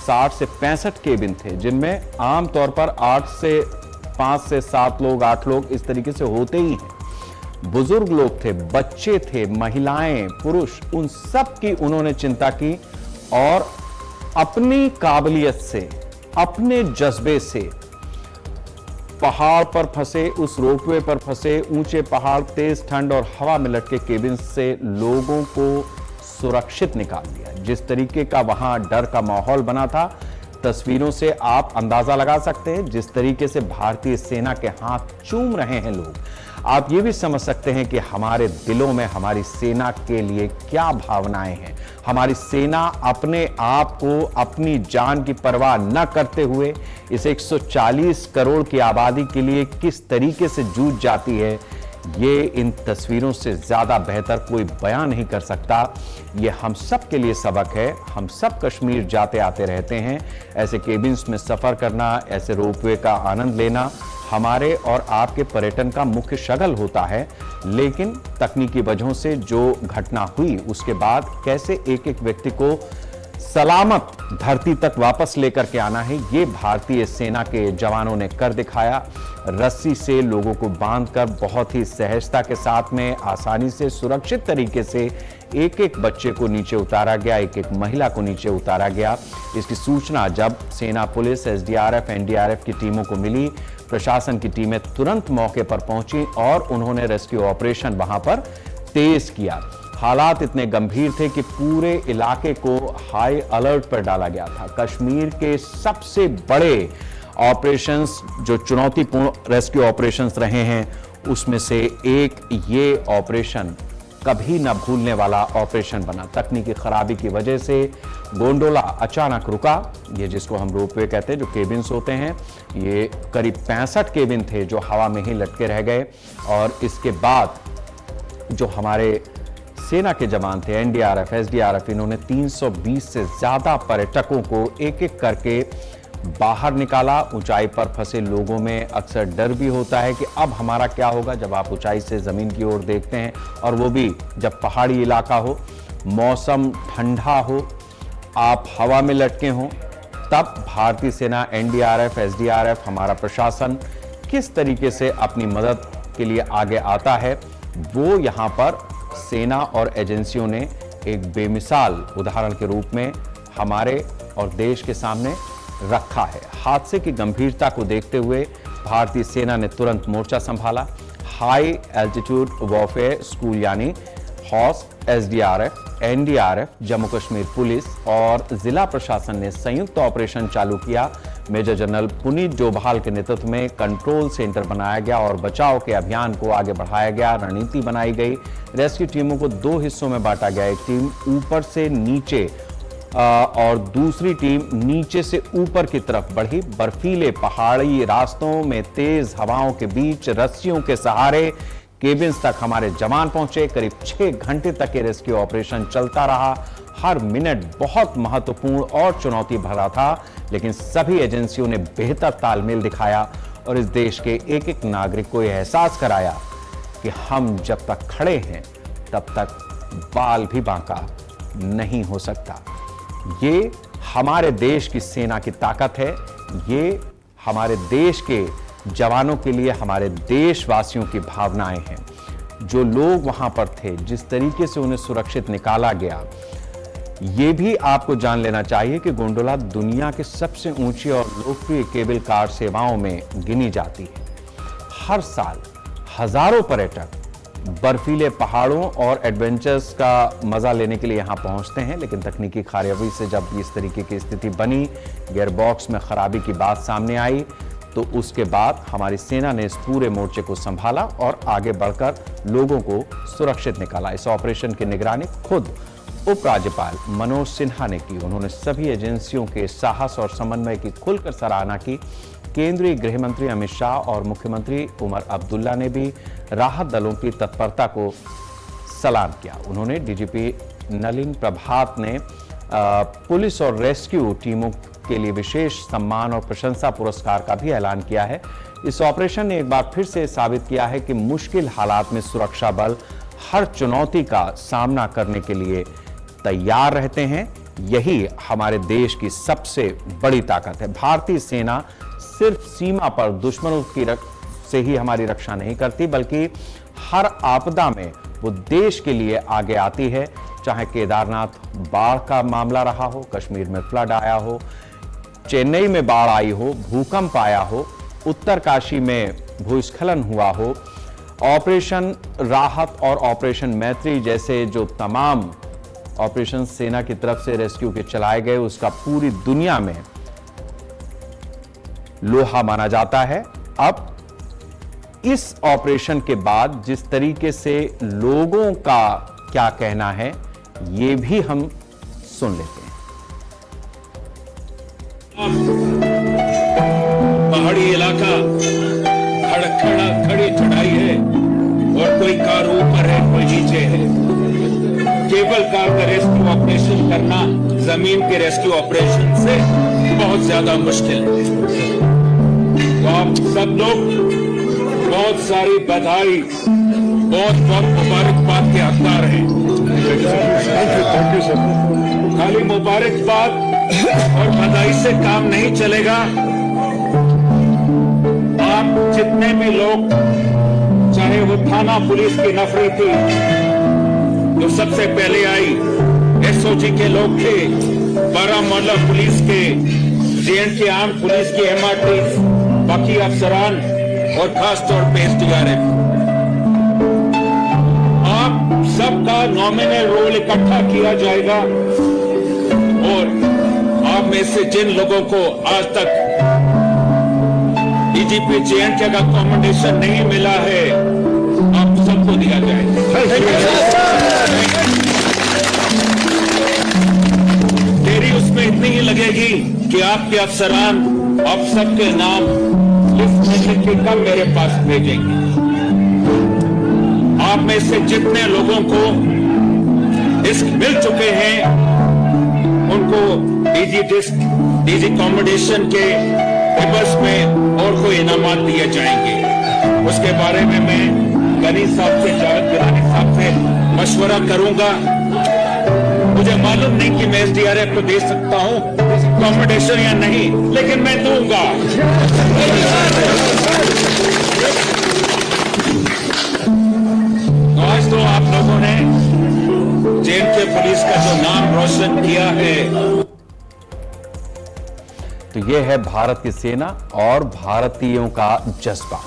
60 से 65 केबिन थे जिनमें आमतौर पर 5 से 7 लोग, 8 लोग इस तरीके से होते ही हैं। बुजुर्ग लोग थे, बच्चे थे, महिलाएं, पुरुष, उन सब की उन्होंने चिंता की और अपनी काबिलियत से, अपने जज्बे से पहाड़ पर फंसे, उस रोपवे पर फंसे, ऊंचे पहाड़, तेज ठंड और हवा में लटके केबिन से लोगों को सुरक्षित निकाल दिया। जिस तरीके का वहां डर का माहौल बना था, तस्वीरों से आप अंदाजा लगा सकते हैं। जिस तरीके से भारतीय सेना के हाथ चूम रहे हैं लोग, आप ये भी समझ सकते हैं कि हमारे दिलों में हमारी सेना के लिए क्या भावनाएं हैं। हमारी सेना अपने आप को, अपनी जान की परवाह न करते हुए इस 140 करोड़ की आबादी के लिए किस तरीके से जूझ जाती है, ये इन तस्वीरों से ज्यादा बेहतर कोई बयान नहीं कर सकता। ये हम सब के लिए सबक है। हम सब कश्मीर जाते आते रहते हैं। ऐसे केबिन्स में सफर करना, ऐसे रोपवे का आनंद लेना हमारे और आपके पर्यटन का मुख्य शगल होता है। लेकिन तकनीकी वजहों से जो घटना हुई उसके बाद कैसे एक एक व्यक्ति को सलामत धरती तक वापस लेकर के आना है, ये भारतीय सेना के जवानों ने कर दिखाया। रस्सी से लोगों को बांधकर बहुत ही सहजता के साथ में, आसानी से, सुरक्षित तरीके से एक एक बच्चे को नीचे उतारा गया, एक एक महिला को नीचे उतारा गया। इसकी सूचना जब सेना, पुलिस, एसडीआरएफ, एनडीआरएफ की टीमों को मिली, प्रशासन की टीमें तुरंत मौके पर पहुंची और उन्होंने रेस्क्यू ऑपरेशन वहां पर तेज किया। हालात इतने गंभीर थे कि पूरे इलाके को हाई अलर्ट पर डाला गया था। कश्मीर के सबसे बड़े ऑपरेशंस जो चुनौतीपूर्ण रेस्क्यू ऑपरेशंस रहे हैं उसमें से एक ये ऑपरेशन कभी न भूलने वाला ऑपरेशन बना। तकनीकी खराबी की वजह से गोंडोला अचानक रुका। ये जिसको हम रोपवे कहते हैं, जो केबिन्स होते हैं, ये करीब 65 केबिन थे जो हवा में ही लटके रह गए। और इसके बाद जो हमारे सेना के जवान थे, एनडीआरएफ, एसडीआरएफ, इन्होंने 320 से ज्यादा पर्यटकों को एक एक करके बाहर निकाला। ऊंचाई पर फंसे लोगों में अक्सर डर भी होता है कि अब हमारा क्या होगा जब आप ऊंचाई से जमीन की ओर देखते हैं, और वो भी जब पहाड़ी इलाका हो, मौसम ठंडा हो, आप हवा में लटके हों। तब भारतीय सेना, एनडीआरएफ, एसडीआरएफ, हमारा प्रशासन किस तरीके से अपनी मदद के लिए आगे आता है, वो यहाँ पर सेना और एजेंसियों ने एक बेमिसाल उदाहरण के रूप में हमारे और देश के सामने रखा है। हादसे की गंभीरता को देखते हुए भारतीय सेना ने तुरंत मोर्चा संभाला। हाई एल्टीट्यूड वॉरफेयर स्कूल यानी house, SDRF, NDRF, Jammu Kashmir police और जिला प्रशासन ने संयुक्त ऑपरेशन चालू किया। मेजर जनरल पुनीत जोभाल के नेतृत्व में कंट्रोल सेंटर बनाया गया और बचाव के अभियान को आगे बढ़ाया गया। रणनीति बनाई गई। रेस्क्यू टीमों को 2 हिस्सों में बांटा गया। एक टीम ऊपर से नीचे और दूसरी टीम नीचे से ऊपर की तरफ बढ़ी। बर्फीले पहाड़ी रास्तों में तेज हवाओं के बीच रस्सियों के सहारे केबिन्स तक हमारे जवान पहुंचे। करीब 6 घंटे तक ये रेस्क्यू ऑपरेशन चलता रहा। हर मिनट बहुत महत्वपूर्ण और चुनौती भरा था, लेकिन सभी एजेंसियों ने बेहतर तालमेल दिखाया और इस देश के एक एक नागरिक को यह एहसास कराया कि हम जब तक खड़े हैं तब तक बाल भी बांका नहीं हो सकता। ये हमारे देश की सेना की ताकत है। ये हमारे देश के जवानों के लिए हमारे देशवासियों की भावनाएं हैं। जो लोग वहां पर थे, जिस तरीके से उन्हें सुरक्षित निकाला गया, ये भी आपको जान लेना चाहिए कि गोंडोला दुनिया के सबसे ऊंची और लोकप्रिय केबल कार सेवाओं में गिनी जाती है। हर साल हजारों पर्यटक बर्फीले पहाड़ों और एडवेंचर्स का मजा लेने के लिए यहां पहुंचते हैं, लेकिन तकनीकी खराबी से जब इस तरीके की स्थिति बनी, गियरबॉक्स में खराबी की बात सामने आई, तो उसके बाद हमारी सेना ने इस पूरे मोर्चे को संभाला और आगे बढ़कर लोगों को सुरक्षित निकाला। इस ऑपरेशन की निगरानी खुद उपराज्यपाल मनोज सिन्हा ने की। उन्होंने सभी एजेंसियों के साहस और समन्वय की खुलकर सराहना की। केंद्रीय गृह मंत्री अमित शाह और मुख्यमंत्री उमर अब्दुल्ला ने भी राहत दलों की तत्परता को सलाम किया। उन्होंने डीजीपी नलिन प्रभात ने पुलिस और रेस्क्यू टीमों के लिए विशेष सम्मान और प्रशंसा पुरस्कार का भी ऐलान किया है। इस ऑपरेशन ने एक बार फिर से साबित किया है कि मुश्किल हालात में सुरक्षा बल हर चुनौती का सामना करने के लिए तैयार रहते हैं। यही हमारे देश की सबसे बड़ी ताकत है। भारतीय सेना सिर्फ सीमा पर दुश्मनों की से ही हमारी रक्षा नहीं करती, बल्कि हर आपदा में वो देश के लिए आगे आती है। चाहे केदारनाथ बाढ़ का मामला रहा हो, कश्मीर में फ्लड आया हो, चेन्नई में बाढ़ आई हो, भूकंप आया हो, उत्तरकाशी में भूस्खलन हुआ हो, ऑपरेशन राहत और ऑपरेशन मैत्री जैसे जो तमाम ऑपरेशन सेना की तरफ से रेस्क्यू के चलाए गए, उसका पूरी दुनिया में लोहा माना जाता है। अब इस ऑपरेशन के बाद जिस तरीके से लोगों का क्या कहना है, ये भी हम सुन लेते हैं।
पहाड़ी इलाका, खड़ी चढ़ाई है और कोई कार ऊपर है, कोई नीचे है। केबल कार का रेस्क्यू ऑपरेशन करना जमीन के रेस्क्यू ऑपरेशन से बहुत ज्यादा मुश्किल है। तो आप सब लोग बहुत सारी बधाई, बहुत बहुत मुबारकबाद के हकदार हैं। खाली मुबारकबाद और बधाई से काम नहीं चलेगा। आप जितने भी लोग, चाहे वो थाना पुलिस की नफरी थी जो सबसे पहले आई, एसओजी के लोग थे, बारामूला पुलिस के, जेएंडके आर्म पुलिस की एमआरटी, बाकी अफसरान और खास तौर पे एसडीआरएफ, आप सबका नॉमिनल रोल इकट्ठा किया जाएगा और आप में से जिन लोगों को आज तक डीजीपी जे&के का अकोमोडेशन नहीं मिला है, आप सबको दिया जाएगा। देरी उसमें इतनी ही लगेगी कि आपके अफसरान आप सबके नाम लिस्ट में लिख के कब मेरे पास भेजेंगे। आप में से जितने लोगों को डिस्क मिल चुके हैं उनको डीजी अकोमोडेशन के एवज में और कोई इनामात दिए जाएंगे। उसके बारे में मैं गनी साहब से, जावेद गिलानी साहब से मशवरा करूंगा। मुझे मालूम नहीं कि मैं SDRF को दे सकता हूं अकोमोडेशन या नहीं, लेकिन मैं दूंगा। आज तो आप लोगों ने जे&के पुलिस का जो नाम रोशन किया है,
तो यह है भारत की सेना और भारतीयों का जज्बा।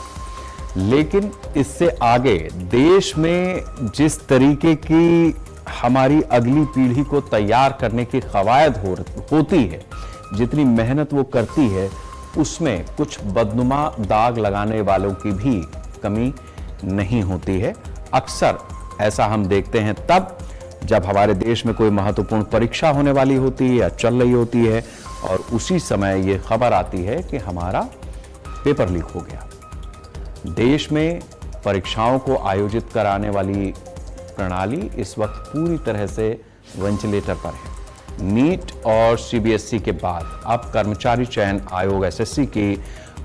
लेकिन इससे आगे देश में जिस तरीके की हमारी अगली पीढ़ी को तैयार करने की कवायद होती है, जितनी मेहनत वो करती है, उसमें कुछ बदनुमा दाग लगाने वालों की भी कमी नहीं होती है। अक्सर ऐसा हम देखते हैं तब जब हमारे देश में कोई महत्वपूर्ण परीक्षा होने वाली होती है या चल रही होती है, और उसी समय ये खबर आती है कि हमारा पेपर लीक हो गया। देश में परीक्षाओं को आयोजित कराने वाली प्रणाली इस वक्त पूरी तरह से वेंटिलेटर पर है। नीट और CBSE के बाद अब कर्मचारी चयन आयोग SSC की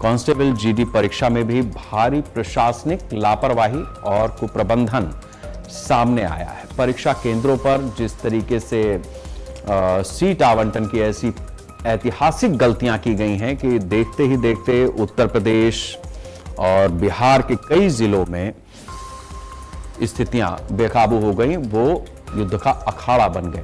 कांस्टेबल GD परीक्षा में भी भारी प्रशासनिक लापरवाही और कुप्रबंधन सामने आया है। परीक्षा केंद्रों पर जिस तरीके से सीट आवंटन की ऐसी ऐतिहासिक गलतियां की गई हैं कि देखते ही देखते उत्तर प्रदेश और बिहार के कई जिलों में स्थितियां बेकाबू हो गई। वो युद्ध का अखाड़ा बन गए।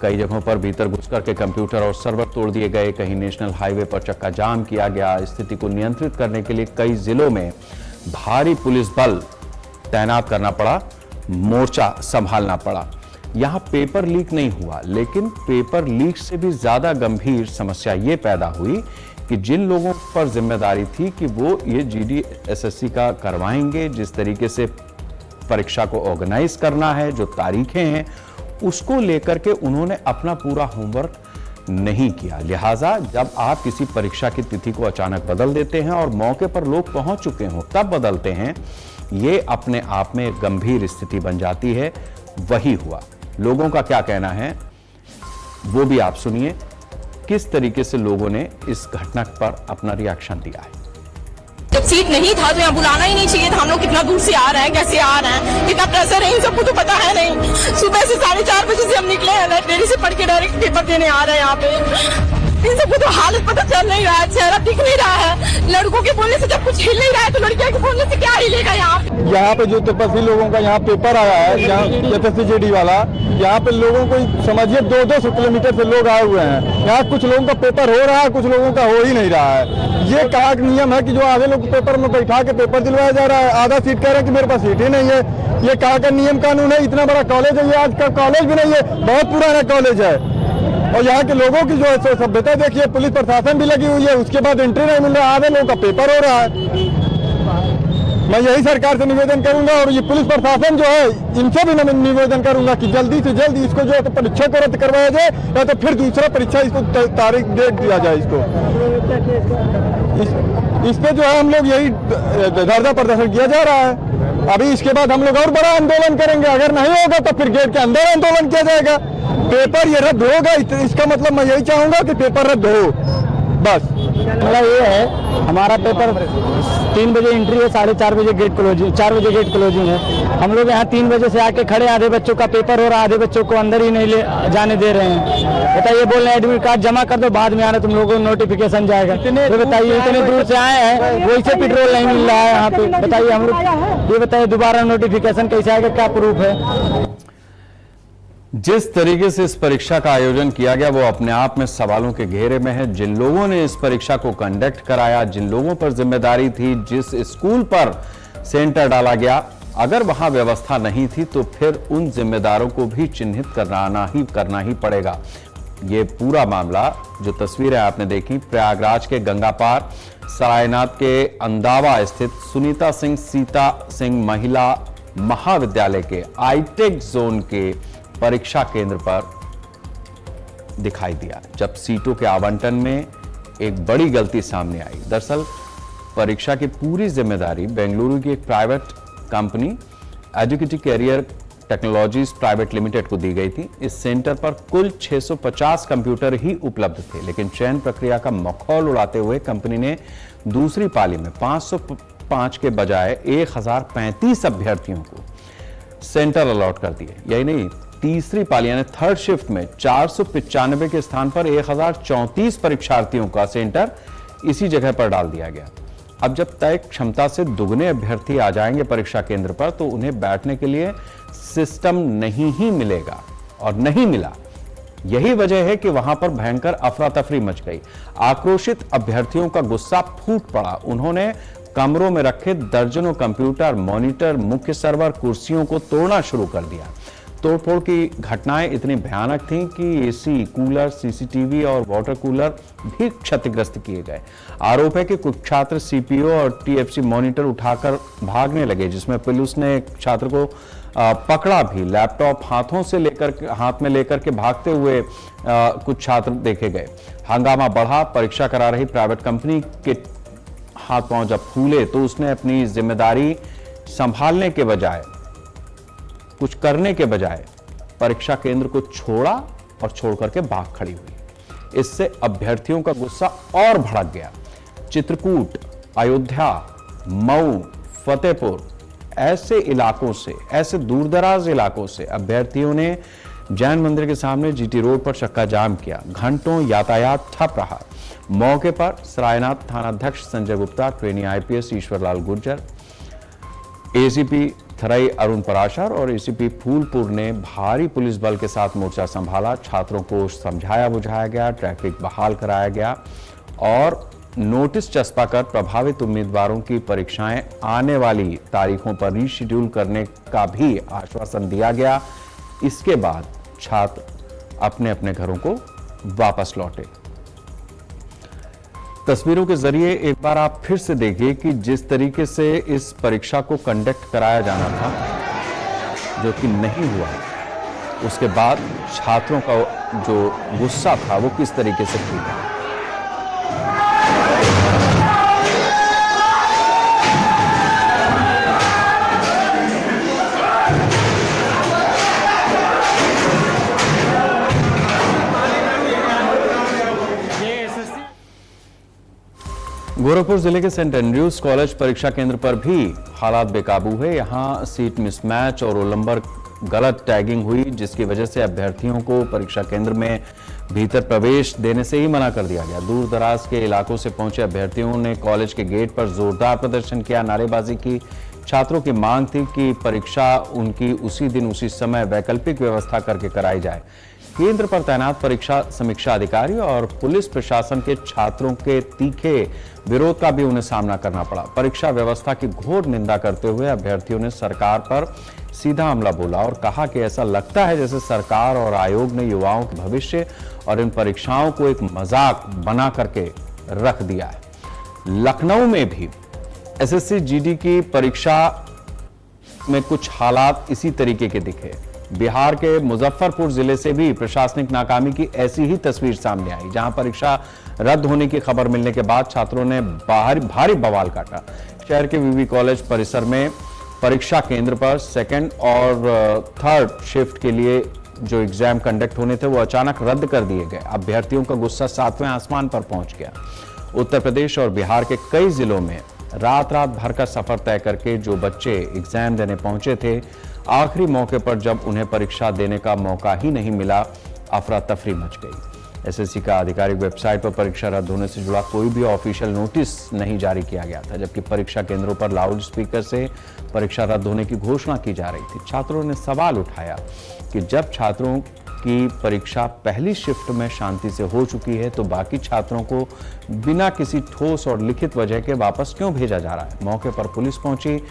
कई जगहों पर भीतर घुसकर के कंप्यूटर और सर्वर तोड़ दिए गए। कहीं नेशनल हाईवे पर चक्का जाम किया गया। स्थिति को नियंत्रित करने के लिए कई जिलों में भारी पुलिस बल तैनात करना पड़ा, मोर्चा संभालना पड़ा। यहां पेपर लीक नहीं हुआ, लेकिन पेपर लीक से भी ज्यादा गंभीर समस्या यह पैदा हुई कि जिन लोगों पर जिम्मेदारी थी कि वो ये GD SSC का करवाएंगे, जिस तरीके से परीक्षा को ऑर्गेनाइज करना है, जो तारीखें हैं, उसको लेकर के उन्होंने अपना पूरा होमवर्क नहीं किया। लिहाजा जब आप किसी परीक्षा की तिथि को अचानक बदल देते हैं और मौके पर लोग पहुंच चुके हों तब बदलते हैं, ये अपने आप में एक गंभीर स्थिति बन जाती है। वही हुआ। लोगों का क्या कहना है वो भी आप सुनिए, किस तरीके से लोगों ने इस घटना पर अपना रिएक्शन दिया है।
जब सीट नहीं था तो यहाँ बुलाना ही नहीं चाहिए था। हम लोग कितना दूर से आ रहे हैं, कैसे आ रहे हैं, कितना प्रेशर है, इन सबको तो पता है नहीं। सुबह से 4:30 बजे से हम निकले हैं, लाइब्रेरी से पढ़ के डायरेक्ट पेपर देने आ रहे हैं यहाँ पे। इन सबको तो हालत पता चल नहीं रहा है, चेहरा दिख नहीं रहा है। लड़कों के बोलने से जब कुछ हिल नहीं रहा है तो लड़कियों के बोलने से क्या हिलेगा। यहाँ
पे जो तपस्वी लोगों का यहाँ पेपर आया है, यहाँ SSC GD वाला, यहाँ पे लोगों को समझिए 200 किलोमीटर से लोग आए हुए हैं। यहाँ कुछ लोगों का पेपर हो रहा है, कुछ लोगों का हो ही नहीं रहा है। ये कहा नियम है कि जो आधे लोग पेपर में बैठा के पेपर दिलवाया जा रहा है, आधा सीट कह रहे हैं कि मेरे पास सीट ही नहीं है। ये कहा का नियम कानून है। इतना बड़ा कॉलेज है, ये आज का कॉलेज भी नहीं है, बहुत पुराना कॉलेज है। और यहाँ के लोगों की जो है सभ्यता देखिए, पुलिस प्रशासन भी लगी हुई है, उसके बाद एंट्री नहीं मिल रहा, आधे लोगों का पेपर हो रहा है। मैं यही सरकार से निवेदन करूंगा और ये पुलिस प्रशासन जो है इनसे भी मैं निवेदन करूंगा कि जल्दी से जल्दी इसको जो है तो परीक्षा को रद्द करवाया जाए, या तो फिर दूसरा परीक्षा इसको तारीख डेट दिया जाए। इसको इस पे जो है हम लोग यही धरना प्रदर्शन किया जा रहा है। अभी इसके बाद हम लोग और बड़ा आंदोलन करेंगे। अगर नहीं होगा तो फिर गेट के अंदर आंदोलन किया जाएगा। पेपर ये रद्द होगा, इसका मतलब मैं यही चाहूंगा कि पेपर रद्द हो, बस।
मतलब ये है, हमारा पेपर 3 बजे एंट्री है, 4:30 बजे गेट क्लोजिंग, 4 बजे गेट क्लोजिंग है। हम लोग यहाँ 3 बजे से आके खड़े, आधे बच्चों का पेपर हो रहा है, आधे बच्चों को अंदर ही नहीं ले जाने दे रहे हैं। बताइए, बोल रहे हैं एडमिट कार्ड जमा कर दो, बाद में आना तुम लोगों को नोटिफिकेशन जाएगा। तो बताइए, इतने दूर से आए हैं, वही से पेट्रोल नहीं मिल रहा है यहाँ पे। बताइए हम लोग, ये बताइए दोबारा नोटिफिकेशन कैसे आएगा, क्या प्रूफ है।
जिस तरीके से इस परीक्षा का आयोजन किया गया वो अपने आप में सवालों के घेरे में है। जिन लोगों ने इस परीक्षा को कंडक्ट कराया, जिन लोगों पर जिम्मेदारी थी, जिस स्कूल पर सेंटर डाला गया, अगर वहां व्यवस्था नहीं थी तो फिर उन जिम्मेदारों को भी चिन्हित करना ही पड़ेगा। ये पूरा मामला, जो तस्वीरें आपने देखी, प्रयागराज के गंगा पार सरायनाथ के अंदावा स्थित सुनीता सिंह सीता सिंह महिला महाविद्यालय के आईटेक जोन के परीक्षा केंद्र पर दिखाई दिया, जब सीटों के आवंटन में एक बड़ी गलती सामने आई। दरअसल परीक्षा की पूरी जिम्मेदारी बेंगलुरु की एक private company educative career technologies private limited को दी गई थी। इस सेंटर पर कुल 650 कंप्यूटर ही उपलब्ध थे, लेकिन चयन प्रक्रिया का मखौल उड़ाते हुए कंपनी ने दूसरी पाली में 505 के बजाय 1035 अभ्यर्थियों को सेंटर अलॉट कर दिए। यही नहीं, तीसरी पाली यानी थर्ड शिफ्ट में 495 के स्थान पर 1034 परीक्षार्थियों का सेंटर इसी जगह पर डाल दिया गया। अब जब तय क्षमता से दुगने अभ्यर्थी आ जाएंगे परीक्षा केंद्र पर, तो उन्हें बैठने के लिए सिस्टम नहीं ही मिलेगा, और नहीं मिला। यही वजह है कि वहां पर भयंकर अफरा तफरी मच गई। आक्रोशित अभ्यर्थियों का गुस्सा फूट पड़ा। उन्होंने कमरों में रखे दर्जनों कंप्यूटर, मॉनिटर, मुख्य सर्वर, कुर्सियों को तोड़ना शुरू कर दिया। तोड़फोड़ की घटनाएं इतनी भयानक थीं कि एसी, कूलर, सीसीटीवी और वाटर कूलर भी क्षतिग्रस्त किए गए। आरोप है कि कुछ छात्र सीपीयू और टीएफसी मॉनिटर उठाकर भागने लगे, जिसमें पुलिस ने एक छात्र को पकड़ा भी। लैपटॉप हाथ में लेकर के भागते हुए कुछ छात्र देखे गए। हंगामा बढ़ा। परीक्षा करा रही प्राइवेट कंपनी के हाथ पांव जब फूले, तो उसने अपनी जिम्मेदारी संभालने के बजाय, कुछ करने के बजाय परीक्षा केंद्र को छोड़ा और छोड़ करके भाग खड़ी हुई। इससे अभ्यर्थियों का गुस्सा और भड़क गया। चित्रकूट, अयोध्या, मऊ, फतेहपुर ऐसे इलाकों से, ऐसे दूरदराज इलाकों से अभ्यर्थियों ने जैन मंदिर के सामने जीटी रोड पर चक्का जाम किया। घंटों यातायात ठप रहा। मौके पर सरायनाथ थानाध्यक्ष Sanjay Gupta, trainee IPS Ishwarlal Gurjar, ACP थरई अरुण पराशर और एसीपी फूलपुर ने भारी पुलिस बल के साथ मोर्चा संभाला। छात्रों को समझाया बुझाया गया, ट्रैफिक बहाल कराया गया और नोटिस चस्पा कर प्रभावित उम्मीदवारों की परीक्षाएं आने वाली तारीखों पर रीशेड्यूल करने का भी आश्वासन दिया गया। इसके बाद छात्र अपने अपने घरों को वापस लौटे। तस्वीरों के जरिए एक बार आप फिर से देखिए कि जिस तरीके से इस परीक्षा को कंडक्ट कराया जाना था, जो कि नहीं हुआ, उसके बाद छात्रों का जो गुस्सा था वो किस तरीके से फूटा। गोरखपुर जिले के सेंट एंड्रयूज कॉलेज परीक्षा केंद्र पर भी हालात बेकाबू है। यहां सीट मिसमैच और रोल नंबर गलत टैगिंग हुई, जिसकी वजह से अभ्यर्थियों को परीक्षा केंद्र में भीतर प्रवेश देने से ही मना कर दिया गया। दूर दराज के इलाकों से पहुंचे अभ्यर्थियों ने कॉलेज के गेट पर जोरदार प्रदर्शन किया, नारेबाजी की। छात्रों की मांग थी कि परीक्षा उनकी उसी दिन उसी समय वैकल्पिक व्यवस्था करके कराई जाए। केंद्र पर तैनात परीक्षा समीक्षा अधिकारी और पुलिस प्रशासन के छात्रों के तीखे विरोध का भी उन्हें सामना करना पड़ा। परीक्षा व्यवस्था की घोर निंदा करते हुए अभ्यर्थियों ने सरकार पर सीधा हमला बोला और कहा कि ऐसा लगता है जैसे सरकार और आयोग ने युवाओं के भविष्य और इन परीक्षाओं को एक मजाक बना करके रख दिया है। लखनऊ में भी एसएससी जीडी की परीक्षा में कुछ हालात इसी तरीके के दिखे। बिहार के मुजफ्फरपुर जिले से भी प्रशासनिक नाकामी की ऐसी ही तस्वीर सामने आई, जहां परीक्षा रद्द होने की खबर मिलने के बाद छात्रों ने भारी बवाल काटा। शहर के वीवी कॉलेज परिसर में परीक्षा केंद्र पर सेकंड और थर्ड शिफ्ट के लिए जो एग्जाम कंडक्ट होने थे वो अचानक रद्द कर दिए गए। अभ्यर्थियों का गुस्सा 7वें आसमान पर पहुंच गया। उत्तर प्रदेश और बिहार के कई जिलों में रात भर का सफर तय करके जो बच्चे एग्जाम देने पहुंचे थे, आखिरी मौके पर जब उन्हें परीक्षा देने का मौका ही नहीं मिला, अफरा तफरी मच गई। एसएससी का आधिकारिक वेबसाइट पर परीक्षा रद्द होने से जुड़ा कोई भी ऑफिशियल नोटिस नहीं जारी किया गया था, जबकि परीक्षा केंद्रों पर लाउड स्पीकर से परीक्षा रद्द होने की घोषणा की जा रही थी। छात्रों ने सवाल उठाया कि जब छात्रों की परीक्षा पहली शिफ्ट में शांति से हो चुकी है, तो बाकी छात्रों को बिना किसी ठोस और लिखित वजह के वापस क्यों भेजा जा रहा है। मौके पर पुलिस पहुंची,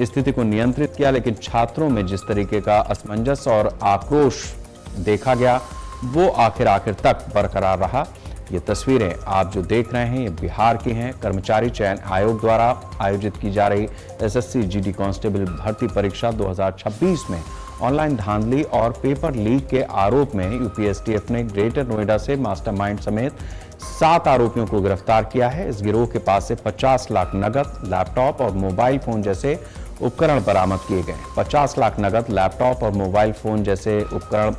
स्थिति को नियंत्रित किया, लेकिन छात्रों में जिस तरीके का असमंजस और आक्रोश देखा गया, वो आखिर तक बरकरार रहा। ये तस्वीरें आप जो देख रहे हैं ये बिहार की हैं। कर्मचारी चयन आयोग द्वारा आयोजित की जा रही एसएससी जीडी कांस्टेबल भर्ती परीक्षा 2026 में ऑनलाइन धांधली और पेपर लीक के आरोप में यूपीएसटीएफ ने ग्रेटर नोएडा से मास्टरमाइंड समेत 7 आरोपियों को गिरफ्तार किया है। इस गिरोह के पास से 50 लाख नगद, लैपटॉप और मोबाइल फोन जैसे उपकरण बरामद किए गए। 50 लाख नगद, लैपटॉप और मोबाइल फोन जैसे उपकरण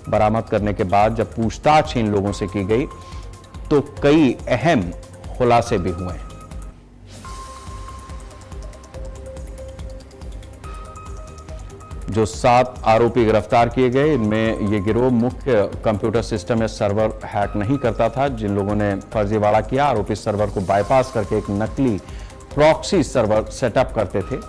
बरामद करने के बाद जब पूछताछ इन लोगों से की गई तो कई अहम खुलासे भी हुए। जो 7 आरोपी गिरफ्तार किए गए, इनमें ये गिरोह मुख्य कंप्यूटर सिस्टम या सर्वर हैक नहीं करता था। जिन लोगों ने फर्जीवाड़ा किया, आरोपी सर्वर को बाईपास करके एक नकली प्रॉक्सी सर्वर सेटअप करते थे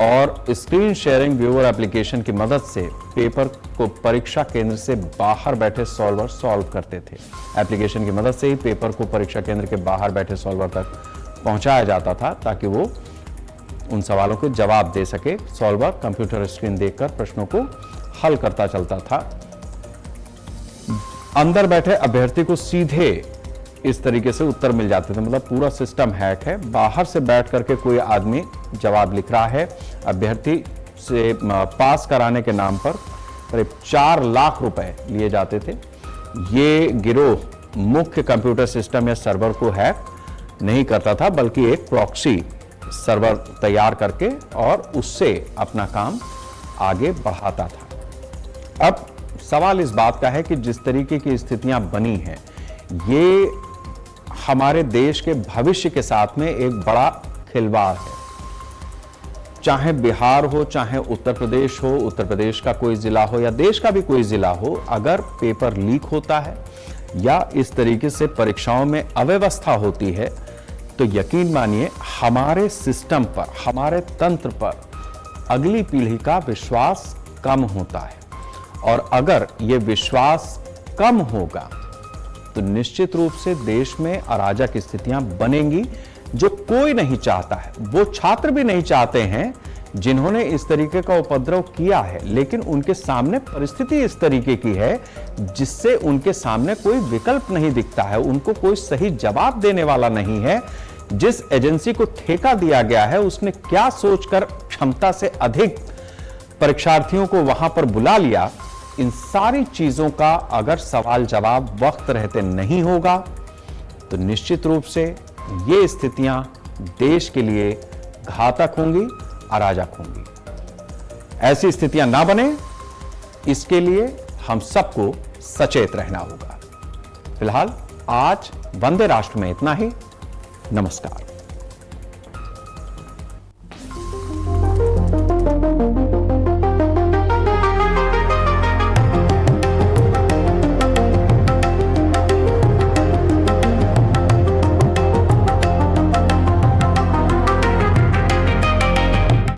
और स्क्रीन शेयरिंग व्यूअर एप्लीकेशन की मदद से पेपर को परीक्षा केंद्र से बाहर बैठे सॉल्वर सॉल्व करते थे। एप्लीकेशन की मदद से ही पेपर को परीक्षा केंद्र के बाहर बैठे सॉल्वर तक पहुंचाया जाता था ताकि वो उन सवालों के जवाब दे सके। सॉल्वर कंप्यूटर स्क्रीन देखकर प्रश्नों को हल करता चलता था। अंदर बैठे अभ्यर्थी को सीधे इस तरीके से उत्तर मिल जाते थे, मतलब पूरा सिस्टम हैक है। बाहर से बैठ करके कोई आदमी जवाब लिख रहा है। अभ्यर्थी से पास कराने के नाम पर करीब 4 लाख रुपए लिए जाते थे। ये गिरोह मुख्य कंप्यूटर सिस्टम या सर्वर को हैक नहीं करता था बल्कि एक प्रॉक्सी सर्वर तैयार करके और उससे अपना काम आगे बढ़ाता था। अब सवाल इस बात का है कि जिस तरीके की स्थितियां बनी हैं, ये हमारे देश के भविष्य के साथ में एक बड़ा खिलवाड़ है। चाहे बिहार हो, चाहे उत्तर प्रदेश हो, उत्तर प्रदेश का कोई जिला हो या देश का भी कोई जिला हो, अगर पेपर लीक होता है या इस तरीके से परीक्षाओं में अव्यवस्था होती है तो यकीन मानिए हमारे सिस्टम पर, हमारे तंत्र पर अगली पीढ़ी का विश्वास कम होता है। और अगर ये विश्वास कम होगा तो निश्चित रूप से देश में अराजक स्थितियां बनेंगी, जो कोई नहीं चाहता है। वो छात्र भी नहीं चाहते हैं जिन्होंने इस तरीके का उपद्रव किया है, लेकिन उनके सामने परिस्थिति इस तरीके की है जिससे उनके सामने कोई विकल्प नहीं दिखता है, उनको कोई सही जवाब देने वाला नहीं है। जिस एजेंसी को ठेका दिया गया है उसने क्या सोचकर क्षमता से अधिक परीक्षार्थियों को वहां पर बुला लिया, इन सारी चीजों का अगर सवाल जवाब वक्त रहते नहीं होगा तो निश्चित रूप से ये स्थितियां देश के लिए घातक होंगी, अराजक होंगी। ऐसी स्थितियां ना बने, इसके लिए हम सबको सचेत रहना होगा। फिलहाल आज वंदे राष्ट्र में इतना ही। नमस्कार।